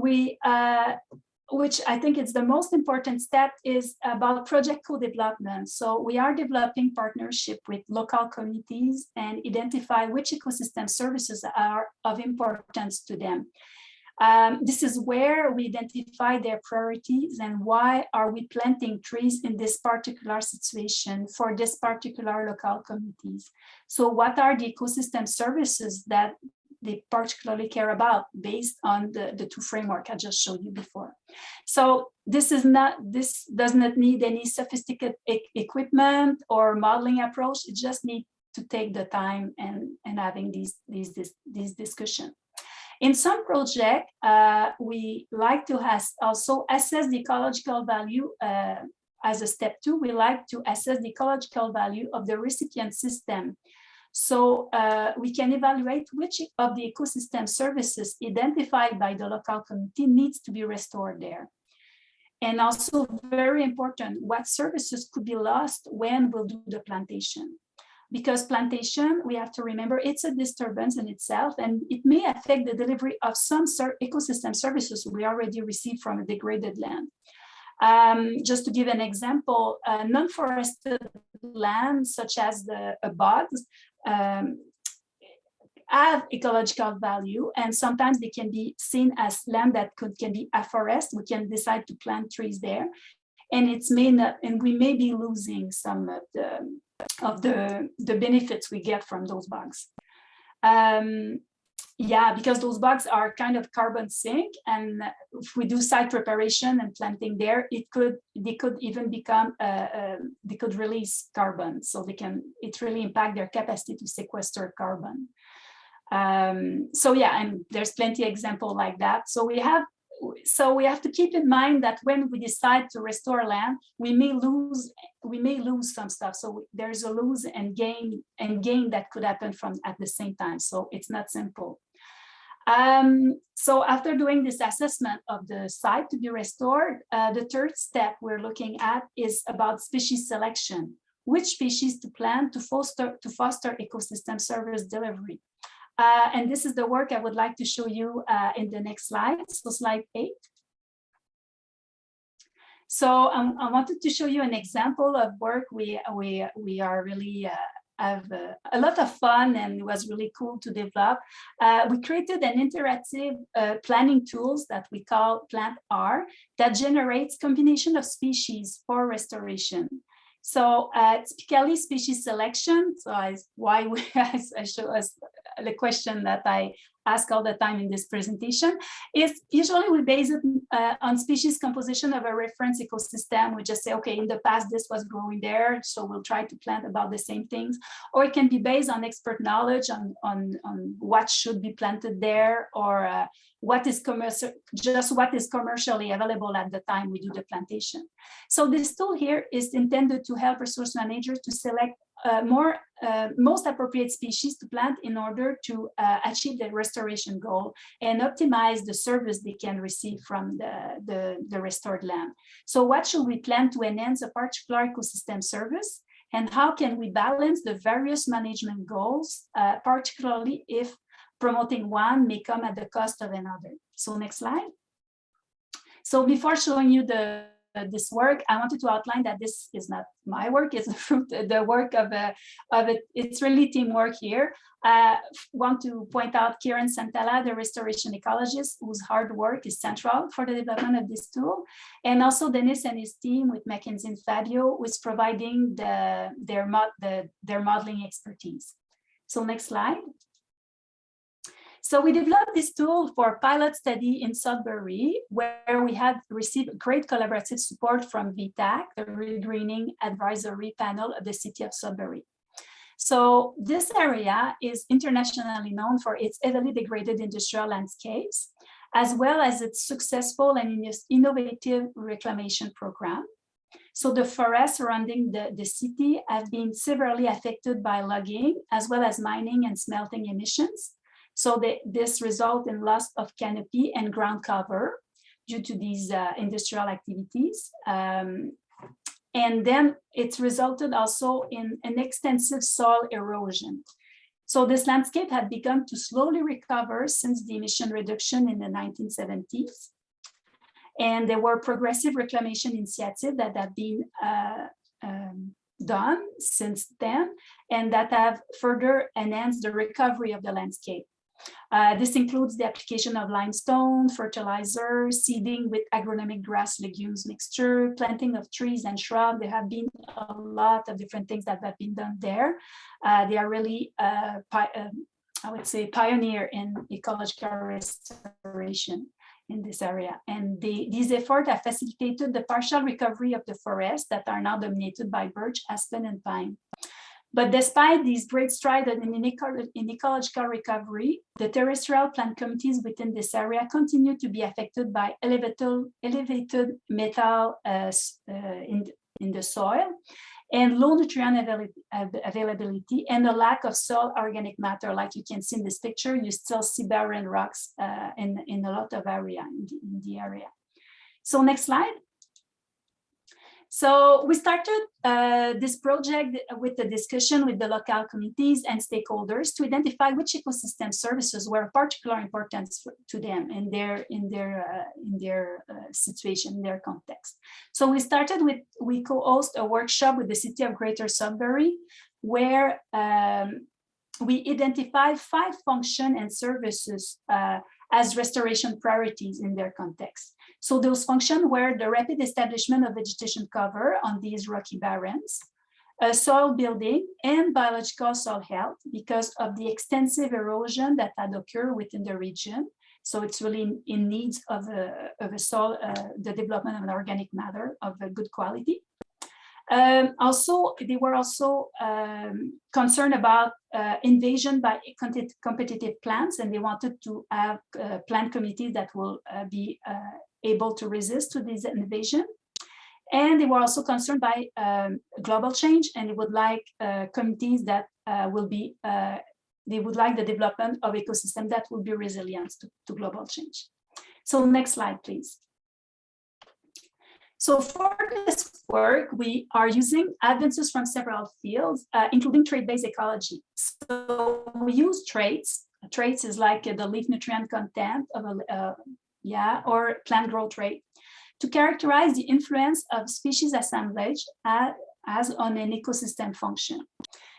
Speaker 11: which I think is the most important step, is about project co-development. So we are developing partnership with local communities and identify which ecosystem services are of importance to them. This is where we identify their priorities and why are we planting trees in this particular situation for this particular local communities. So what are the ecosystem services that they particularly care about based on the 2 framework I just showed you before. So this does not need any sophisticated equipment or modeling approach. It just needs to take the time and having these discussions. In some projects, we like to also assess the ecological value as a step 2. We like to assess the ecological value of the recipient system. So we can evaluate which of the ecosystem services identified by the local community needs to be restored there. And also very important, what services could be lost when we'll do the plantation. Because plantation, we have to remember, it's a disturbance in itself, and it may affect the delivery of some ecosystem services we already received from a degraded land. Just to give an example, non-forested land, such as the bogs, have ecological value, and sometimes they can be seen as land that can be afforested. We can decide to plant trees there, and we may be losing some of the benefits we get from those bogs. Yeah, because those bogs are kind of carbon sink, and if we do site preparation and planting there, they could even become they could release carbon, so it really impact their capacity to sequester carbon. So yeah, and there's plenty of examples like that. So we have to keep in mind that when we decide to restore land, we may lose we may lose some stuff. So there's a lose and gain that could happen from at the same time. So it's not simple. So after doing this assessment of the site to be restored, the third step we're looking at is about species selection. Which species to plant to foster ecosystem service delivery. And this is the work I would like to show you in the next slide. So slide 8. So I wanted to show you an example of work we are really have a lot of fun, and it was really cool to develop. We created an interactive planning tools that we call Plant R that generates combination of species for restoration. So typically species selection, so I show us the question that I ask all the time in this presentation, is usually we base it on species composition of a reference ecosystem. We just say, okay, in the past this was growing there, so we'll try to plant about the same things. Or it can be based on expert knowledge on what should be planted there, or what is commercially available at the time we do the plantation. So this tool here is intended to help resource managers to select most appropriate species to plant in order to achieve the restoration goal and optimize the service they can receive from the restored land. So what should we plant to enhance a particular ecosystem service? And how can we balance the various management goals, particularly if promoting one may come at the cost of another? So next slide. So before showing you this work, I wanted to outline that this is not my work, it's the work of it. It's really teamwork here. Want to point out Kieran Santella, the restoration ecologist, whose hard work is central for the development of this tool. And also Dennis and his team with Mackenzie and Fabio, who is providing their modeling expertise. So next slide. So we developed this tool for a pilot study in Sudbury, where we had received great collaborative support from VTAC, the Regreening Advisory Panel of the City of Sudbury. So this area is internationally known for its heavily degraded industrial landscapes, as well as its successful and innovative reclamation program. So the forests surrounding the city have been severely affected by logging, as well as mining and smelting emissions. So this results in loss of canopy and ground cover due to these industrial activities. And then it's resulted also in an extensive soil erosion. So this landscape had begun to slowly recover since the emission reduction in the 1970s. And there were progressive reclamation initiatives that have been done since then, and that have further enhanced the recovery of the landscape. This includes the application of limestone, fertilizer, seeding with agronomic grass legumes mixture, planting of trees and shrubs. There have been a lot of different things that have been done there. They are really, I would say, pioneer in ecological restoration in this area. And these efforts have facilitated the partial recovery of the forests that are now dominated by birch, aspen, and pine. But despite these great strides in ecological recovery, the terrestrial plant communities within this area continue to be affected by elevated metal in the soil, and low nutrient availability, and a lack of soil organic matter. Like you can see in this picture, you still see barren rocks in a lot of area in the area. So next slide. So we started this project with the discussion with the local communities and stakeholders to identify which ecosystem services were of particular importance to them in their situation, in their context. So we started with, we co-host a workshop with the City of Greater Sudbury, where we identified 5 functions and services as restoration priorities in their context. So those functions were the rapid establishment of vegetation cover on these rocky barrens, soil building, and biological soil health because of the extensive erosion that had occurred within the region. So it's really in need of a soil, the development of an organic matter of a good quality. Also, they were also concerned about invasion by competitive plants, and they wanted to have plant communities that will be able to resist to this invasion. And they were also concerned by global change, and they would like communities that they would like the development of ecosystem that will be resilient to global change. So next slide, please. So for this work, we are using advances from several fields, including trait-based ecology. So we use traits. Traits is like the leaf nutrient content of or plant growth rate, to characterize the influence of species assemblage as on an ecosystem function.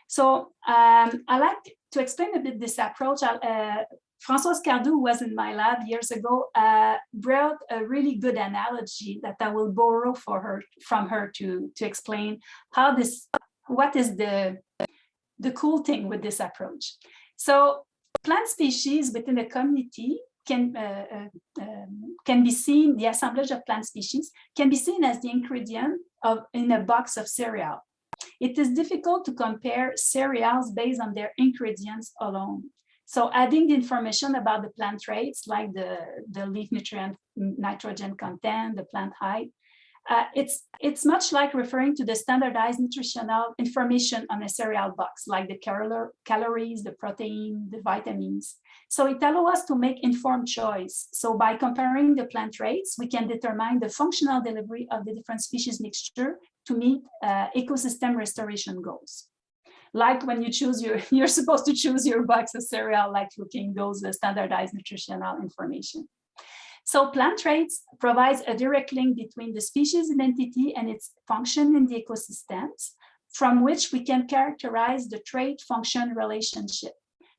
Speaker 11: So I like to explain a bit this approach. Françoise Cardou, who was in my lab years ago, brought a really good analogy that I will borrow from her to explain how what is the cool thing with this approach. So plant species within a community can be seen, the assemblage of plant species can be seen as the ingredient in a box of cereal. It is difficult to compare cereals based on their ingredients alone. So adding the information about the plant traits, like the leaf nutrient nitrogen content, the plant height, it's much like referring to the standardized nutritional information on a cereal box, like the calories, the protein, the vitamins. So it allows us to make informed choice. So by comparing the plant traits, we can determine the functional delivery of the different species mixture to meet ecosystem restoration goals. Like when you choose you're supposed to choose your box of cereal, like looking those standardized nutritional information. So plant traits provides a direct link between the species identity and its function in the ecosystems, from which we can characterize the trait function relationship.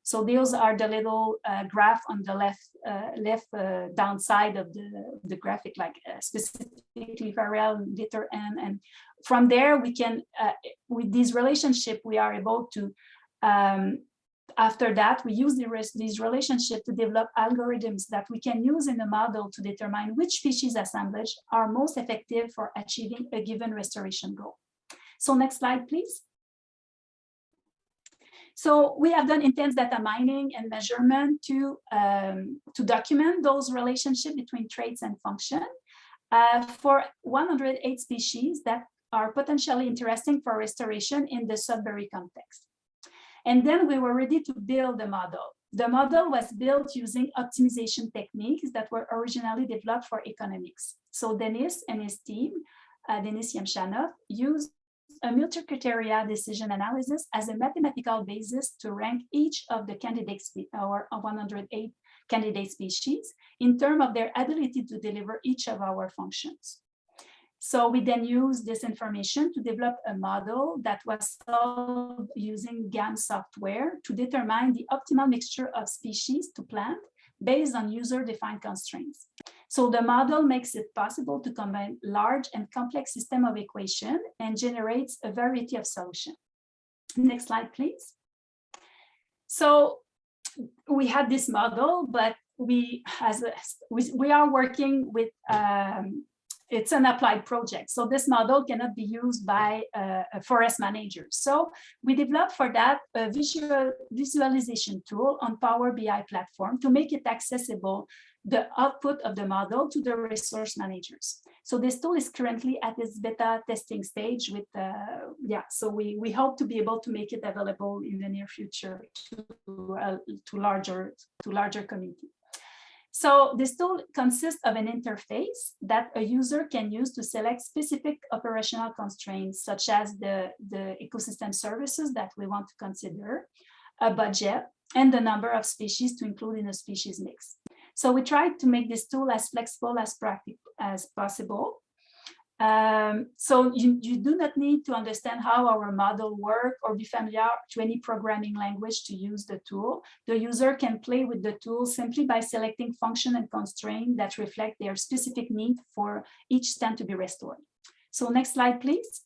Speaker 11: So those are the little graph on the left downside of the graphic, like specifically variable liter n. And from there, we can, with this relationship, we are able to, after that, we use these relationships to develop algorithms that we can use in the model to determine which species assemblage are most effective for achieving a given restoration goal. So next slide, please. So we have done intense data mining and measurement to document those relationships between traits and function for 108 species that are potentially interesting for restoration in the Sudbury context. And then we were ready to build the model. The model was built using optimization techniques that were originally developed for economics. So Denis and his team, Denis Yemshanov, used a multi-criteria decision analysis as a mathematical basis to rank each of the candidates, our 108 candidate species, in terms of their ability to deliver each of our functions. So we then use this information to develop a model that was solved using GAN software to determine the optimal mixture of species to plant based on user-defined constraints. So the model makes it possible to combine large and complex system of equation and generates a variety of solutions. Next slide, please. So we had this model, but we are working with it's an applied project. So this model cannot be used by a forest manager. So we developed for that a visualization tool on Power BI platform to make it accessible, the output of the model, to the resource managers. So this tool is currently at its beta testing stage with, so we hope to be able to make it available in the near future to larger community. So this tool consists of an interface that a user can use to select specific operational constraints, such as the ecosystem services that we want to consider, a budget, and the number of species to include in a species mix. So we tried to make this tool as flexible as possible. So you do not need to understand how our model works or be familiar to any programming language to use the tool. The user can play with the tool simply by selecting function and constraint that reflect their specific need for each stand to be restored. So next slide, please.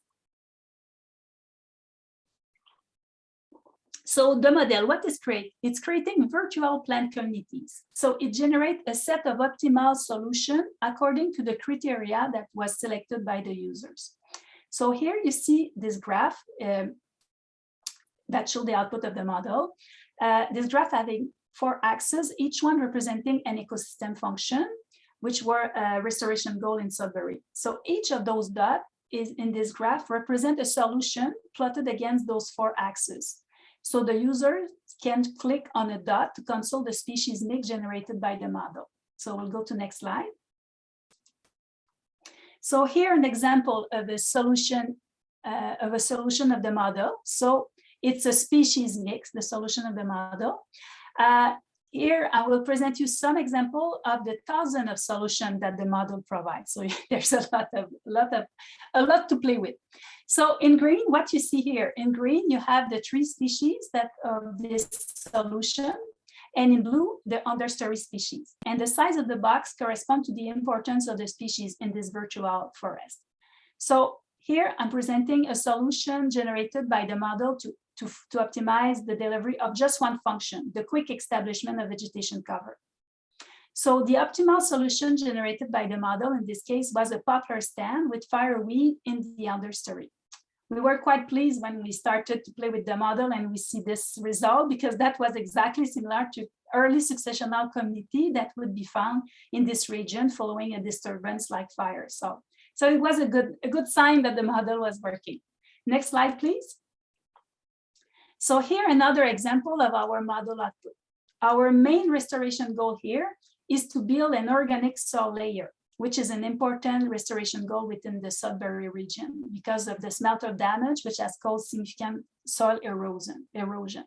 Speaker 11: So the model, what is create? It's creating virtual plant communities. So it generates a set of optimal solutions according to the criteria that was selected by the users. So here you see this graph that shows the output of the model. This graph having 4 axes, each one representing an ecosystem function, which were a restoration goal in Sudbury. So each of those dots is in this graph represent a solution plotted against those 4 axes. So the user can click on a dot to consult the species mix generated by the model. So we'll go to next slide. So here an example of a solution of the model. So it's a species mix, the solution of the model. Here I will present you some example of the thousands of solutions that the model provides. So there's a lot to play with. So in green, what you see here, in green you have the 3 species that of this solution, and in blue the understory species. And the size of the box corresponds to the importance of the species in this virtual forest. So here I'm presenting a solution generated by the model to optimize the delivery of just one function, the quick establishment of vegetation cover. So the optimal solution generated by the model in this case was a poplar stand with fireweed in the understory. We were quite pleased when we started to play with the model and we see this result, because that was exactly similar to early successional community that would be found in this region following a disturbance like fire. So it was a good sign that the model was working. Next slide, please. So here another example of our model output. Our main restoration goal here is to build an organic soil layer, which is an important restoration goal within the Sudbury region because of the smelter damage, which has caused significant soil erosion.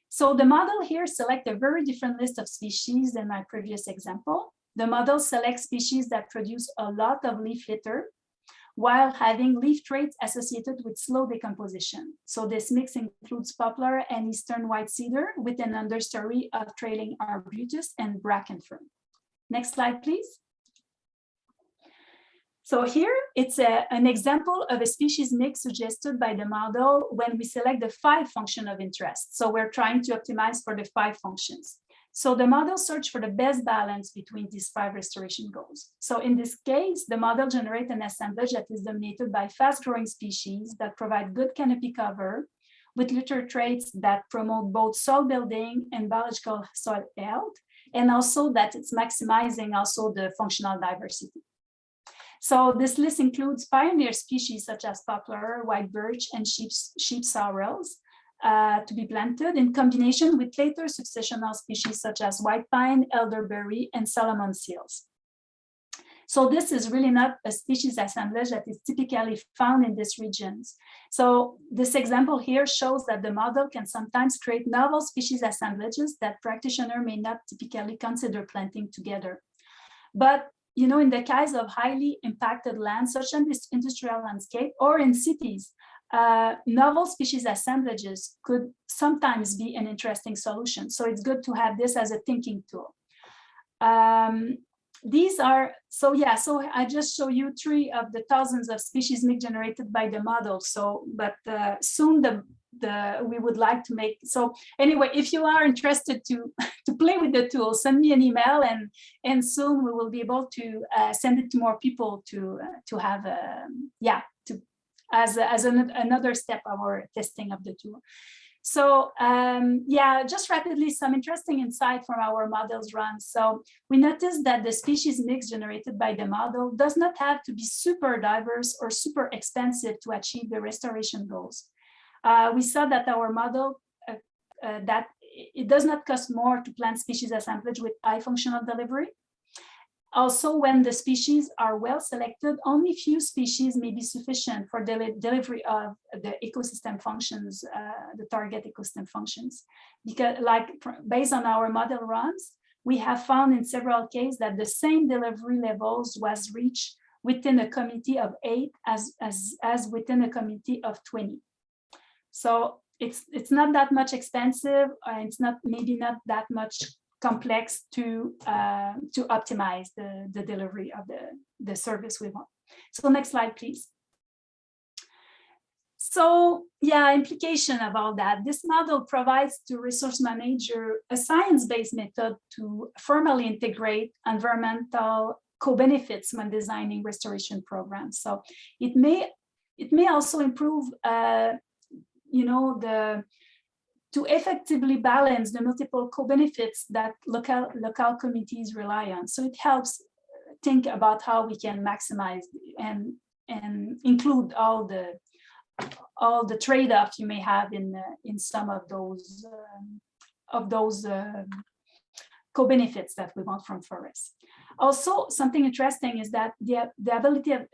Speaker 11: So the model here selects a very different list of species than my previous example. The model selects species that produce a lot of leaf litter while having leaf traits associated with slow decomposition. So this mix includes poplar and eastern white cedar with an understory of trailing arbutus and bracken fern. Next slide, please. So here it's an example of a species mix suggested by the model when we select the 5 functions of interest. So we're trying to optimize for the 5 functions. So the model searched for the best balance between these 5 restoration goals. So in this case, the model generates an assemblage that is dominated by fast-growing species that provide good canopy cover with litter traits that promote both soil building and biological soil health, and also that it's maximizing also the functional diversity. So this list includes pioneer species such as poplar, white birch, and sheep sorrels, to be planted in combination with later successional species such as white pine, elderberry, and Solomon seals. So this is really not a species assemblage that is typically found in these regions. So this example here shows that the model can sometimes create novel species assemblages that practitioners may not typically consider planting together. But in the case of highly impacted land, such as this industrial landscape or in cities, novel species assemblages could sometimes be an interesting solution. So it's good to have this as a thinking tool. So I just show you 3 of the thousands of species mix generated by the model. But soon we would like to make, so anyway, if you are interested to play with the tool, send me an email and soon we will be able to send it to more people to have as another step of our testing of the tool. So just rapidly, some interesting insight from our model's run. So we noticed that the species mix generated by the model does not have to be super diverse or super expensive to achieve the restoration goals. We saw that our model, that it does not cost more to plant species assemblage with high functional delivery. Also, when the species are well selected, only few species may be sufficient for delivery of the ecosystem functions, the target ecosystem functions. Because based on our model runs, we have found in several cases that the same delivery levels was reached within a community of 8 as within a community of 20. So it's not that much expensive, and it's maybe not that much complex to optimize the delivery of the service we want. So next slide, please. So implication of all that, this model provides to resource manager a science-based method to formally integrate environmental co-benefits when designing restoration programs. So it may also improve to effectively balance the multiple co-benefits that local communities rely on. So it helps think about how we can maximize and include all the trade-offs you may have in some of those co-benefits that we want from forests. Also, something interesting is that the ability of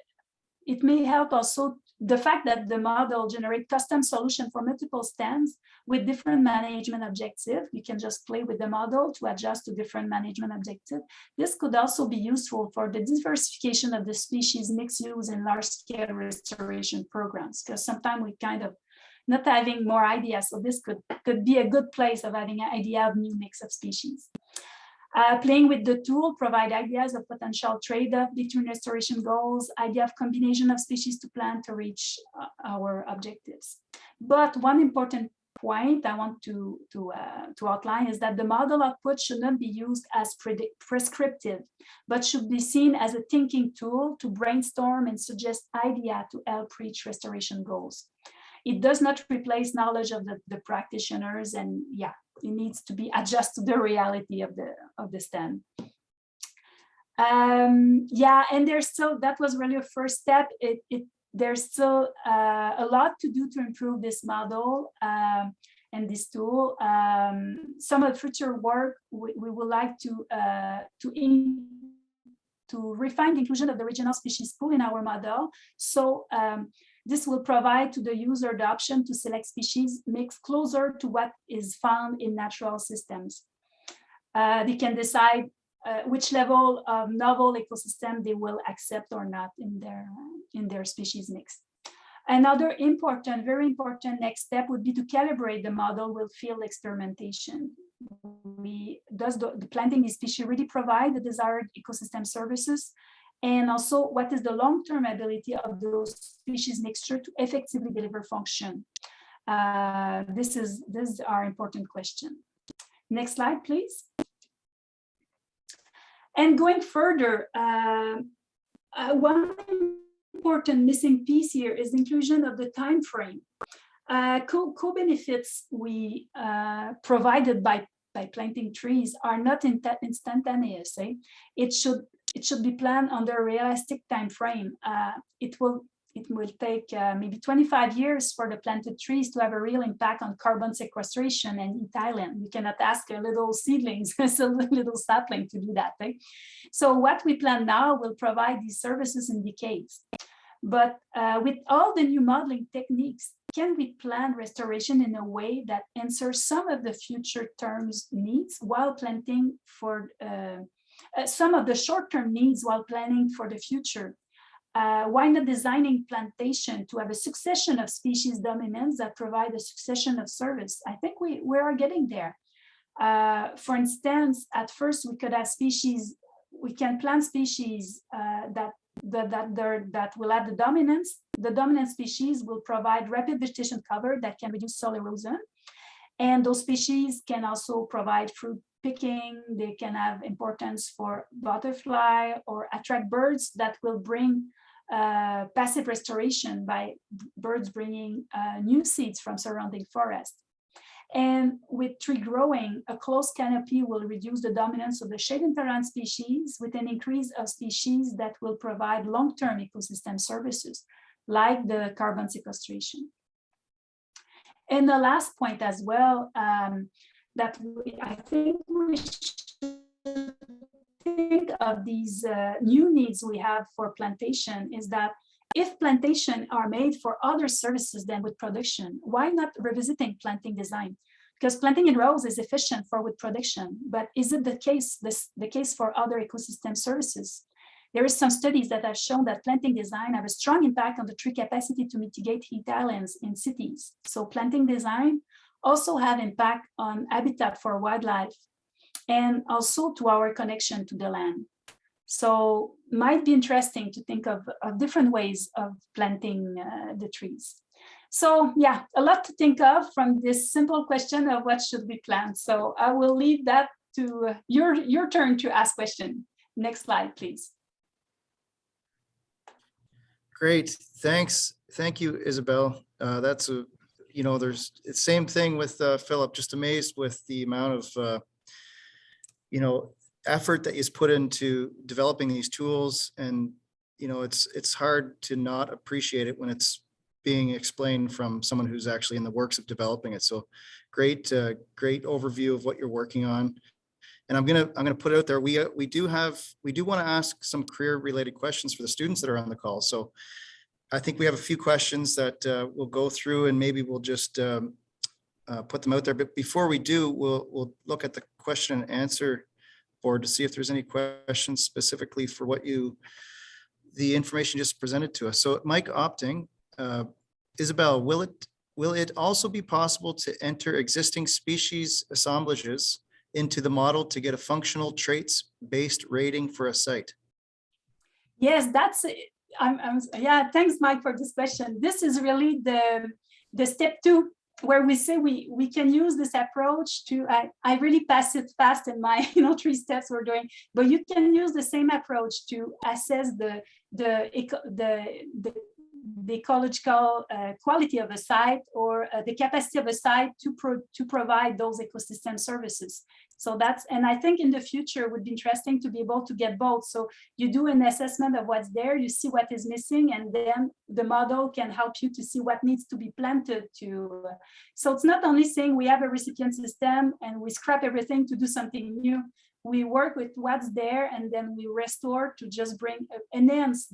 Speaker 11: it may help also the fact that the model generate custom solution for multiple stands with different management objectives. You can just play with the model to adjust to different management objectives. This could also be useful for the diversification of the species mixed use in large scale restoration programs, because sometimes we kind of not having more ideas. So this could be a good place of having an idea of new mix of species. Playing with the tool provide ideas of potential trade-off between restoration goals, idea of combination of species to plant to reach our objectives. But one important point I want to outline is that the model output should not be used as prescriptive, but should be seen as a thinking tool to brainstorm and suggest idea to help reach restoration goals. It does not replace knowledge of the practitioners, and yeah, it needs to be adjusted to the reality of the stand. Yeah, and there's still, that was really a first step. There's still a lot to do to improve this model and this tool. Some of the future work we would like to refine the inclusion of the regional species pool in our model. So this will provide to the user the option to select species mix closer to what is found in natural systems. They can decide which level of novel ecosystem they will accept or not in their species mix. Another important, very important next step would be to calibrate the model with field experimentation. Does the planting species really provide the desired ecosystem services? And also, what is the long-term ability of those species mixture to effectively deliver function? This is our important question. Next slide, please. And going further, one important missing piece here is the inclusion of the time frame. Co-benefits we provided by planting trees are not instantaneous. It should be planned under a realistic time frame. It will take maybe 25 years for the planted trees to have a real impact on carbon sequestration and in Thailand. We cannot ask a little seedlings, a little sapling to do that. Right? So what we plan now will provide these services in decades. But with all the new modeling techniques, can we plan restoration in a way that answers some of the future terms needs while planting for some of the short-term needs while planning for the future? Why not designing plantation to have a succession of species dominants that provide a succession of service? I think we are getting there. For instance, at first we could have species, we can plant species that will have the dominance. The dominant species will provide rapid vegetation cover that can reduce soil erosion. And those species can also provide fruit picking. They can have importance for butterfly or attract birds that will bring passive restoration by birds bringing new seeds from surrounding forest. And with tree growing, a close canopy will reduce the dominance of the shade-intolerant species with an increase of species that will provide long-term ecosystem services, like the carbon sequestration. And the last point as well, that I think we should think of these new needs we have for plantation is that if plantation are made for other services than wood production, why not revisiting planting design? Because planting in rows is efficient for wood production, but is it the case for other ecosystem services? There is some studies that have shown that planting design have a strong impact on the tree capacity to mitigate heat islands in cities. So planting design also have impact on habitat for wildlife and also to our connection to the land. So might be interesting to think of different ways of planting the trees. So yeah, a lot to think of from this simple question of what should we plant. So I will leave that to your turn to ask question. Next slide, please.
Speaker 4: Great, thanks. Thank you, Isabel. That's a, there's the same thing with Philip, just amazed with the amount of, effort that is put into developing these tools and you know, it's hard to not appreciate it when it's being explained from someone who's actually in the works of developing it. So great, great overview of what you're working on. And I'm gonna put it out there. We do want to ask some career related questions for the students that are on the call. So I think we have a few questions that we'll go through, and maybe we'll just put them out there. But before we do, we'll look at the question and answer board to see if there's any questions specifically for what the information just presented to us. So Mike Opting, Isabel, will it also be possible to enter existing species assemblages into the model to get a functional traits based rating for a site?
Speaker 11: Yes, that's yeah, thanks Mike for this question. This is really the step 2 where we say we can use this approach to, I really pass it fast in my 3 steps we're doing, but you can use the same approach to assess the ecological quality of a site, or the capacity of a site to provide those ecosystem services. So that's, and I think in the future it would be interesting to be able to get both. So you do an assessment of what's there, you see what is missing, and then the model can help you to see what needs to be planted to. So it's not only saying we have a recipient system and we scrap everything to do something new. We work with what's there, and then we restore to just enhance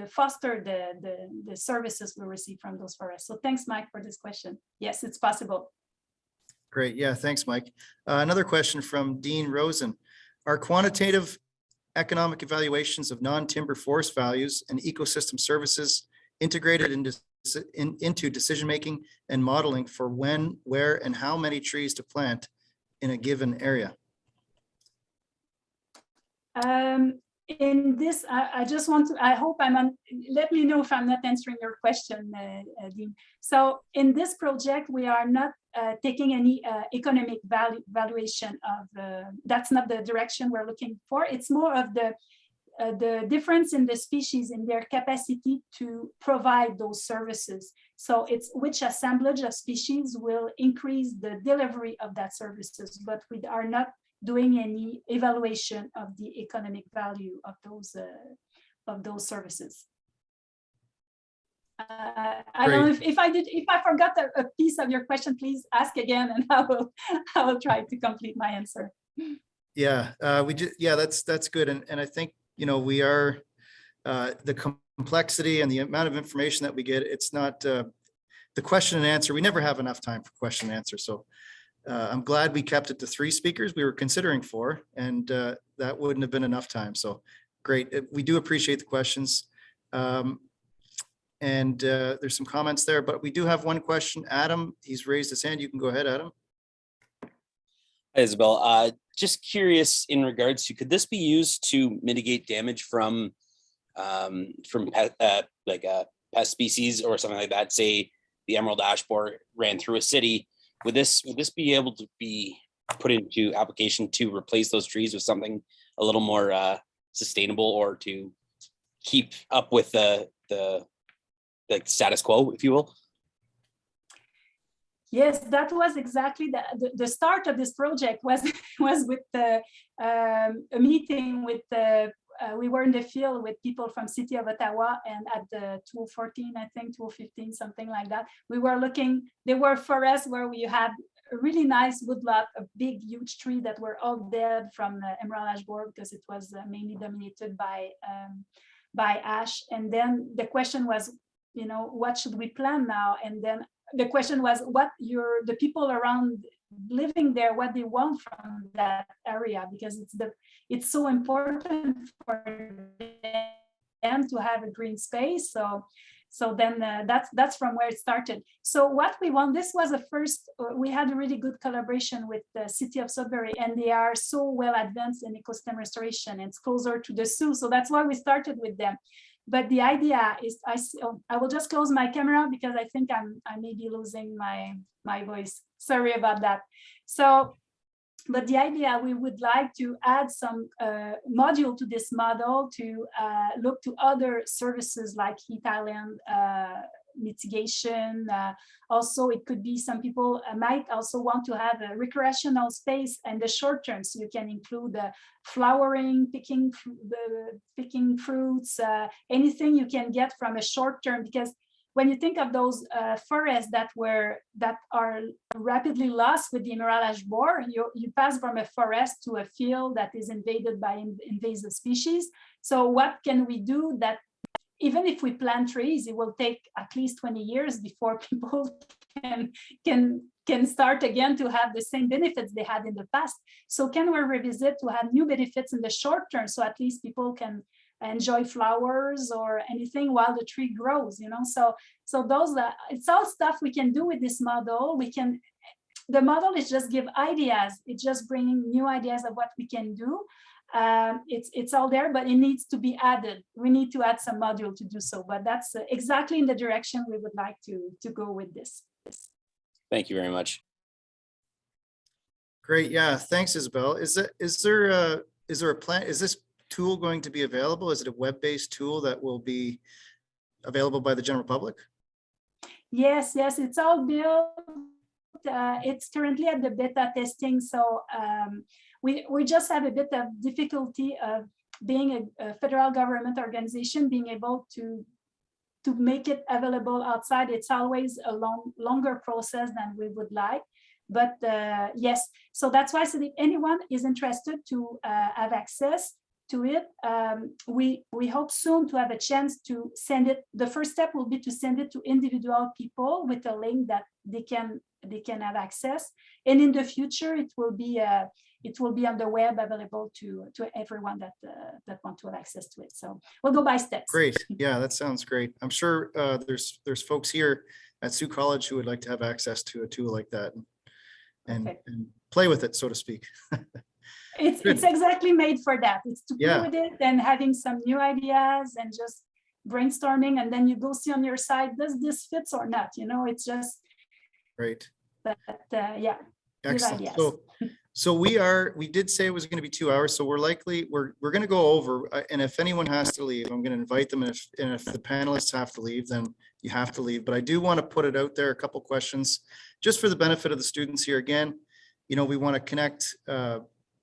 Speaker 11: foster the services we receive from those forests. So thanks, Mike, for this question. Yes, it's possible.
Speaker 4: Great. Yeah, thanks, Mike. Another question from Dean Rosen. Are quantitative economic evaluations of non-timber forest values and ecosystem services integrated into decision-making and modeling for when, where, and how many trees to plant in a given area?
Speaker 11: In this, I just want to, I hope I'm on, let me know if I'm not answering your question, Dean. So in this project, we are not taking any economic valuation of, that's not the direction we're looking for. It's more of the difference in the species in their capacity to provide those services. So it's which assemblage of species will increase the delivery of that services, but we are not doing any evaluation of the economic value of those services. I don't know if I forgot a piece of your question, please ask again, and I will try to complete my answer.
Speaker 4: Yeah, that's good, and I think we are the complexity and the amount of information that we get. It's not the question and answer. We never have enough time for question and answer, so. I'm glad we kept it to 3 speakers. We were considering 4, and that wouldn't have been enough time. So great. We do appreciate the questions. And there's some comments there, but we do have one question. Adam, he's raised his hand. You can go ahead, Adam.
Speaker 5: Hi, Isabel. Just curious in regards to, could this be used to mitigate damage from pest species or something like that? Say the emerald ash borer ran through a city. Would this be able to be put into application to replace those trees with something a little more sustainable, or to keep up with the status quo, if you will?
Speaker 11: Yes, that was exactly the start of this project was with a meeting with we were in the field with people from City of Ottawa, and at the 2014, I think 2015, something like that, we were looking, there were forests where we had a really nice woodlot, a big, huge tree that were all dead from the emerald ash borer because it was mainly dominated by ash. And then the question was, what should we plant now? And then the question was what the people around living there, what they want from that area, because it's so important for them to have a green space. So then that's from where it started. So what we want, this was a first, we had a really good collaboration with the City of Sudbury, and they are so well advanced in ecosystem restoration. It's closer to the zoo. So that's why we started with them. But the idea is, I will just close my camera because I think I may be losing my voice. Sorry about that. So, but the idea, we would like to add some module to this model to look to other services like heat island mitigation. Also, it could be some people might also want to have a recreational space in the short term. So you can include flowering, picking fruits, anything you can get from a short term, because when you think of those forests that are rapidly lost with the emerald borer, you pass from a forest to a field that is invaded by invasive species. So what can we do that even if we plant trees, it will take at least 20 years before people can start again to have the same benefits they had in the past. So can we revisit to have new benefits in the short term, so at least people can enjoy flowers or anything while the tree grows, so those it's all stuff we can do with this model. The model is just give ideas, it's just bringing new ideas of what we can do. It's all there, but it needs to be added. We need to add some module to do so, but that's exactly in the direction we would like to go with this.
Speaker 5: Thank you very much.
Speaker 4: Great. Yeah. Thanks, Isabel. Is there a plan? Is this tool going to be available? Is it a web-based tool that will be available by the general public?
Speaker 11: Yes, it's all built. It's currently at the beta testing. So we just have a bit of difficulty of being a federal government organization, being able to make it available outside. It's always a longer process than we would like. But yes, so that's why, so if anyone is interested to have access to it, we hope soon to have a chance to send it. The first step will be to send it to individual people with a link that they can have access. And in the future, it will be on the web, available to everyone that want to have access to it. So we'll go by steps.
Speaker 4: Great. Yeah, that sounds great. I'm sure there's folks here at Sioux College who would like to have access to a tool like that and play with it, so to speak.
Speaker 11: It's exactly made for that. It's to play with it and having some new ideas and just brainstorming, and then you go see on your side, does this fits or not? It's just
Speaker 4: great.
Speaker 11: But yeah.
Speaker 4: Excellent. So we did say it was going to be 2 hours, so we're going to go over, and if anyone has to leave, I'm going to invite them, and if the panelists have to leave, then you have to leave. But I do want to put it out there, a couple questions, just for the benefit of the students here. Again, we want to connect,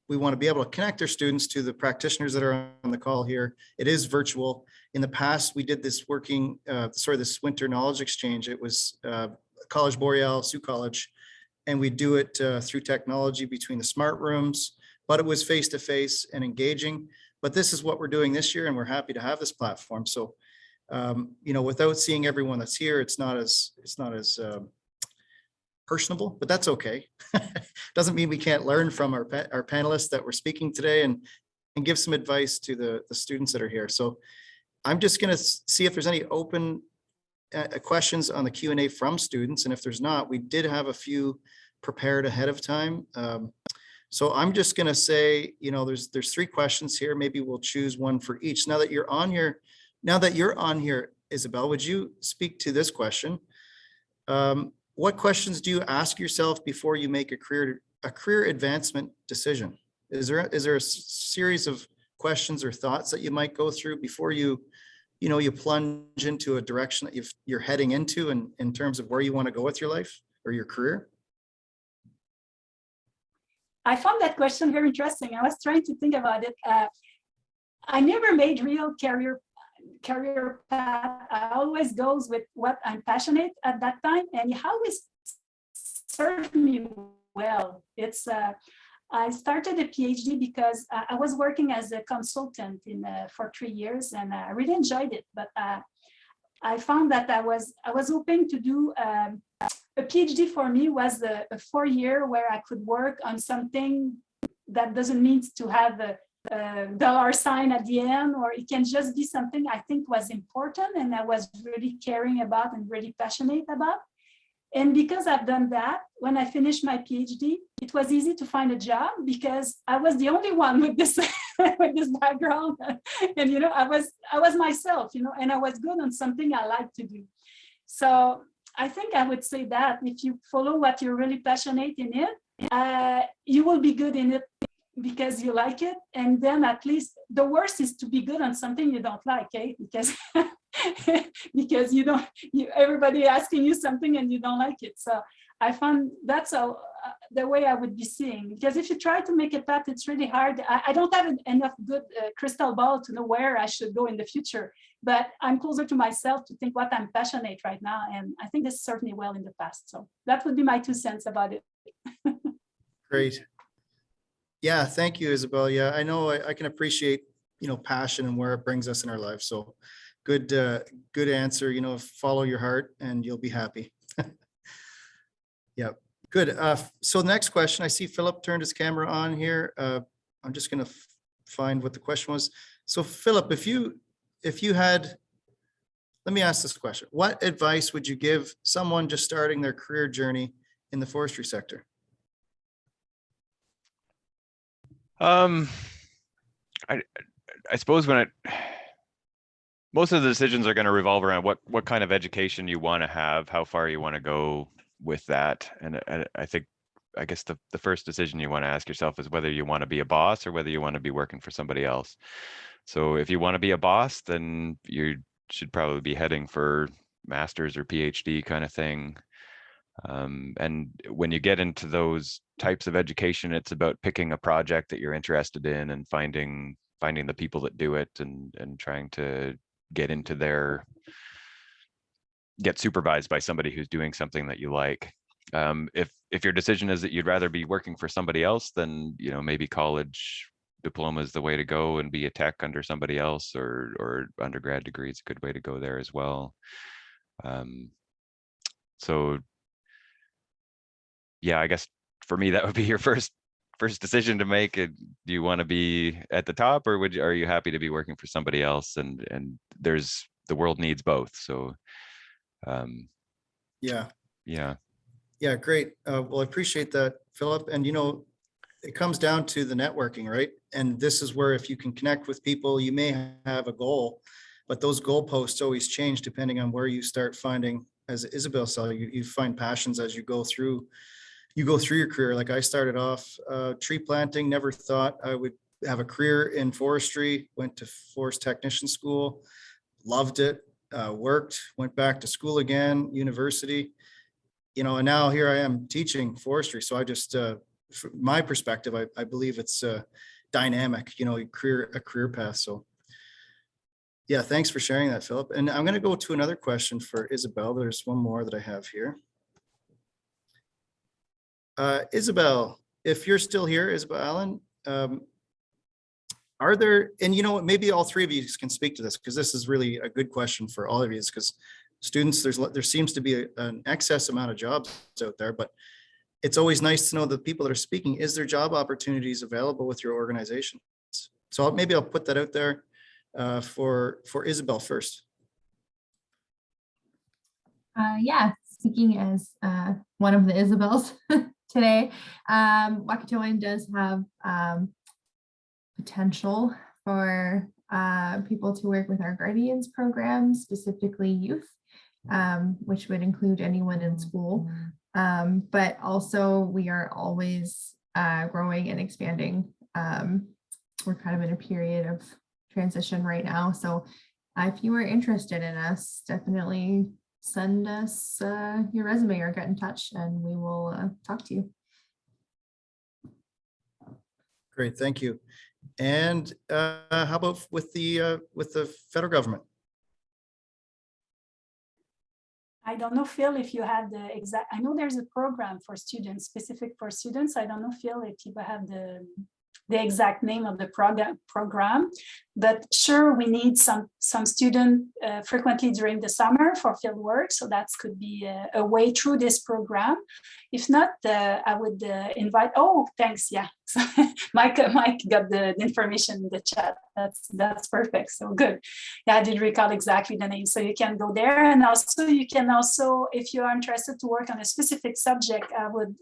Speaker 4: we want to be able to connect our students to the practitioners that are on the call here. It is virtual. In the past, we did this this winter knowledge exchange. It was College Boreal, Sioux College, and we do it through technology between the smart rooms, but it was face-to-face and engaging. But this is what we're doing this year, and we're happy to have this platform. So, without seeing everyone that's here, it's not as personable, but that's okay. Doesn't mean we can't learn from our panelists that we're speaking today and give some advice to the students that are here. So I'm just going to see if there's any open questions on the Q&A from students. And if there's not, we did have a few prepared ahead of time. So I'm just going to say, there's 3 questions here. Maybe we'll choose one for each. Now that you're on here, Isabel, would you speak to this question? What questions do you ask yourself before you make a career advancement decision? Is there a series of questions or thoughts that you might go through before you plunge into a direction that you're heading into in terms of where you want to go with your life or your career?
Speaker 11: I found that question very interesting. I was trying to think about it. I never made real career path. I always goes with what I'm passionate at that time, and it always served me well. I started a PhD because I was working as a consultant for 3 years, and I really enjoyed it. But I found that I was hoping to do a PhD. For me was a 4-year where I could work on something that doesn't need to have a dollar sign at the end, or it can just be something I think was important and I was really caring about and really passionate about. And because I've done that, when I finished my PhD, it was easy to find a job because I was the only one with this with this background, and I was myself, and I was good on something I like to do. So I think I would say that if you follow what you're really passionate in it, you will be good in it because you like it, and then at least the worst is to be good on something you don't like, eh? Because because everybody asking you something and you don't like it. So I found that's the way I would be seeing, because if you try to make a path, it's really hard. I don't have enough good crystal ball to know where I should go in the future, but I'm closer to myself to think what I'm passionate right now, and I think this served me well in the past. So that would be my 2 cents about it.
Speaker 4: Great. Yeah, thank you, Isabel. Yeah, I know I can appreciate, passion and where it brings us in our lives. So good answer, follow your heart and you'll be happy. Yeah, good. So next question, I see Philip turned his camera on here. I'm just going to find what the question was. So Philip, if you had, let me ask this question. What advice would you give someone just starting their career journey in the forestry sector?
Speaker 9: I suppose most of the decisions are going to revolve around what kind of education you want to have, how far you want to go with that. And I guess the first decision you want to ask yourself is whether you want to be a boss or whether you want to be working for somebody else. So if you want to be a boss, then you should probably be heading for master's or PhD kind of thing. And when you get into those types of education, it's about picking a project that you're interested in and finding the people that do it and trying to get supervised by somebody who's doing something that you like. If your decision is that you'd rather be working for somebody else, then maybe college diploma is the way to go and be a tech under somebody else, or undergrad degree is a good way to go there as well. So yeah, I guess for me that would be your first decision to make. Do you want to be at the top, or are you happy to be working for somebody else? And the world needs both. So yeah, great. Well, I appreciate that, Philip. And it comes down to the networking, right? And this is where, if you can connect with people, you may have a goal, but those goalposts always change depending on where you start finding, as Isabel said, you find passions as you go through your career. Like I started off tree planting, never thought I would have a career in forestry, went to forest technician school, loved it, worked, went back to school again, university, and now here I am teaching forestry. So I just, from my perspective, I believe it's dynamic, a career path. So yeah, thanks for sharing that, Philip. And I'm going to go to another question for Isabel. There's one more that I have here. Isabel, if you're still here, Isabella Allen, are there, and maybe all three of you can speak to this, because this is really a good question for all of you, because students, there seems to be an excess amount of jobs out there, but it's always nice to know the people that are speaking, is there job opportunities available with your organization? So maybe I'll put that out there for Isabel first.
Speaker 6: Yeah, speaking as one of the Isabels today, Wakatoan does have potential for people to work with our Guardians program, specifically youth, which would include anyone in school. But also we are always growing and expanding. We're kind of in a period of transition right now. So if you are interested in us, definitely send us your resume or get in touch and we will talk to you.
Speaker 4: Great, thank you. And how about with the federal government?
Speaker 11: I don't know, Phil, if you had the exact, I know there's a program for students, specific for students. I don't know, Phil, if you have the exact name of the program, but sure, we need some student frequently during the summer for field work. So that could be a way through this program. If not, I would invite, oh, thanks, yeah. So Mike got the information in the chat. That's perfect, so good. Yeah, I did recall exactly the name. So you can go there, and also you can also, if you are interested to work on a specific subject, I would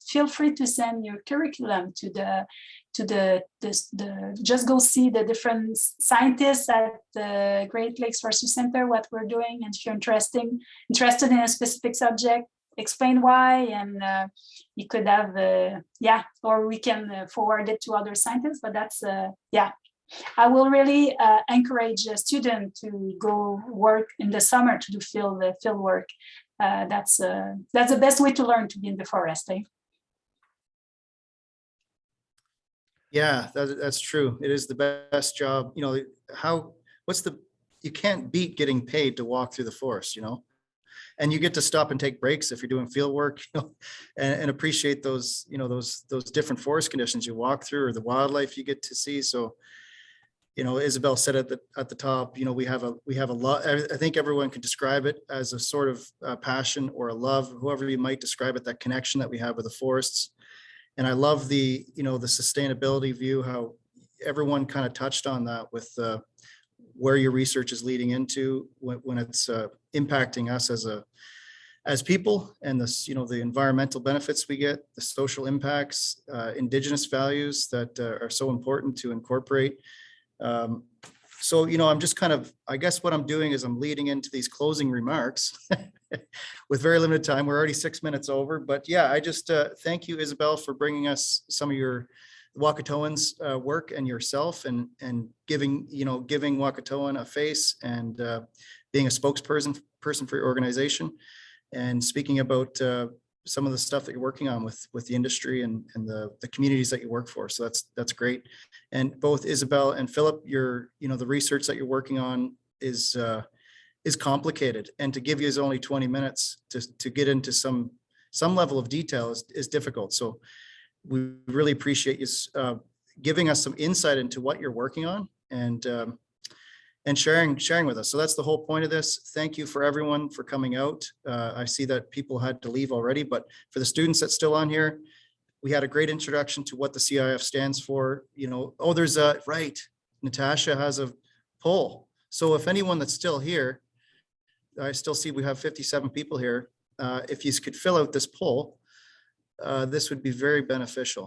Speaker 11: feel free to send your curriculum to the just go see the different scientists at the Great Lakes Forestry Center, what we're doing. And if you're interested in a specific subject, explain why, and you could have, yeah, or we can forward it to other scientists, but that's, yeah. I will really encourage a student to go work in the summer to do field work. That's the best way to learn, to be in the forest. Eh?
Speaker 4: Yeah, that's true. It is the best job. You know, you can't beat getting paid to walk through the forest, you know, and you get to stop and take breaks if you're doing field work, you know, and appreciate those, you know, those different forest conditions you walk through, or the wildlife you get to see. So, you know, Isabel said at the top, you know, we have a lot. I think everyone could describe it as a sort of passion or a love, whoever you might describe it, that connection that we have with the forests. And I love the, you know, the sustainability view, how everyone kind of touched on that with where your research is leading into when it's impacting us as people, and this, you know, the environmental benefits we get, the social impacts, indigenous values that are so important to incorporate. So, you know, I'm just kind of, I guess what I'm doing is I'm leading into these closing remarks with very limited time. We're already 6 minutes over, but yeah, I just thank you, Isabel, for bringing us some of your Wakatoans work and yourself, and giving Wakatoan a face, and being a spokesperson for your organization, and speaking about some of the stuff that you're working on with the industry and the communities that you work for. So that's great. And both Isabel and Philip, the research that you're working on is complicated, and to give you only 20 minutes to get into some level of detail is difficult. So we really appreciate you giving us some insight into what you're working on, and sharing with us. So that's the whole point of this. Thank you for everyone for coming out. I see that people had to leave already, but for the students that's still on here, we had a great introduction to what the CIF stands for. You know, there's right, Natasha has a poll. So if anyone that's still here, I still see we have 57 people here. If you could fill out this poll, this would be very beneficial.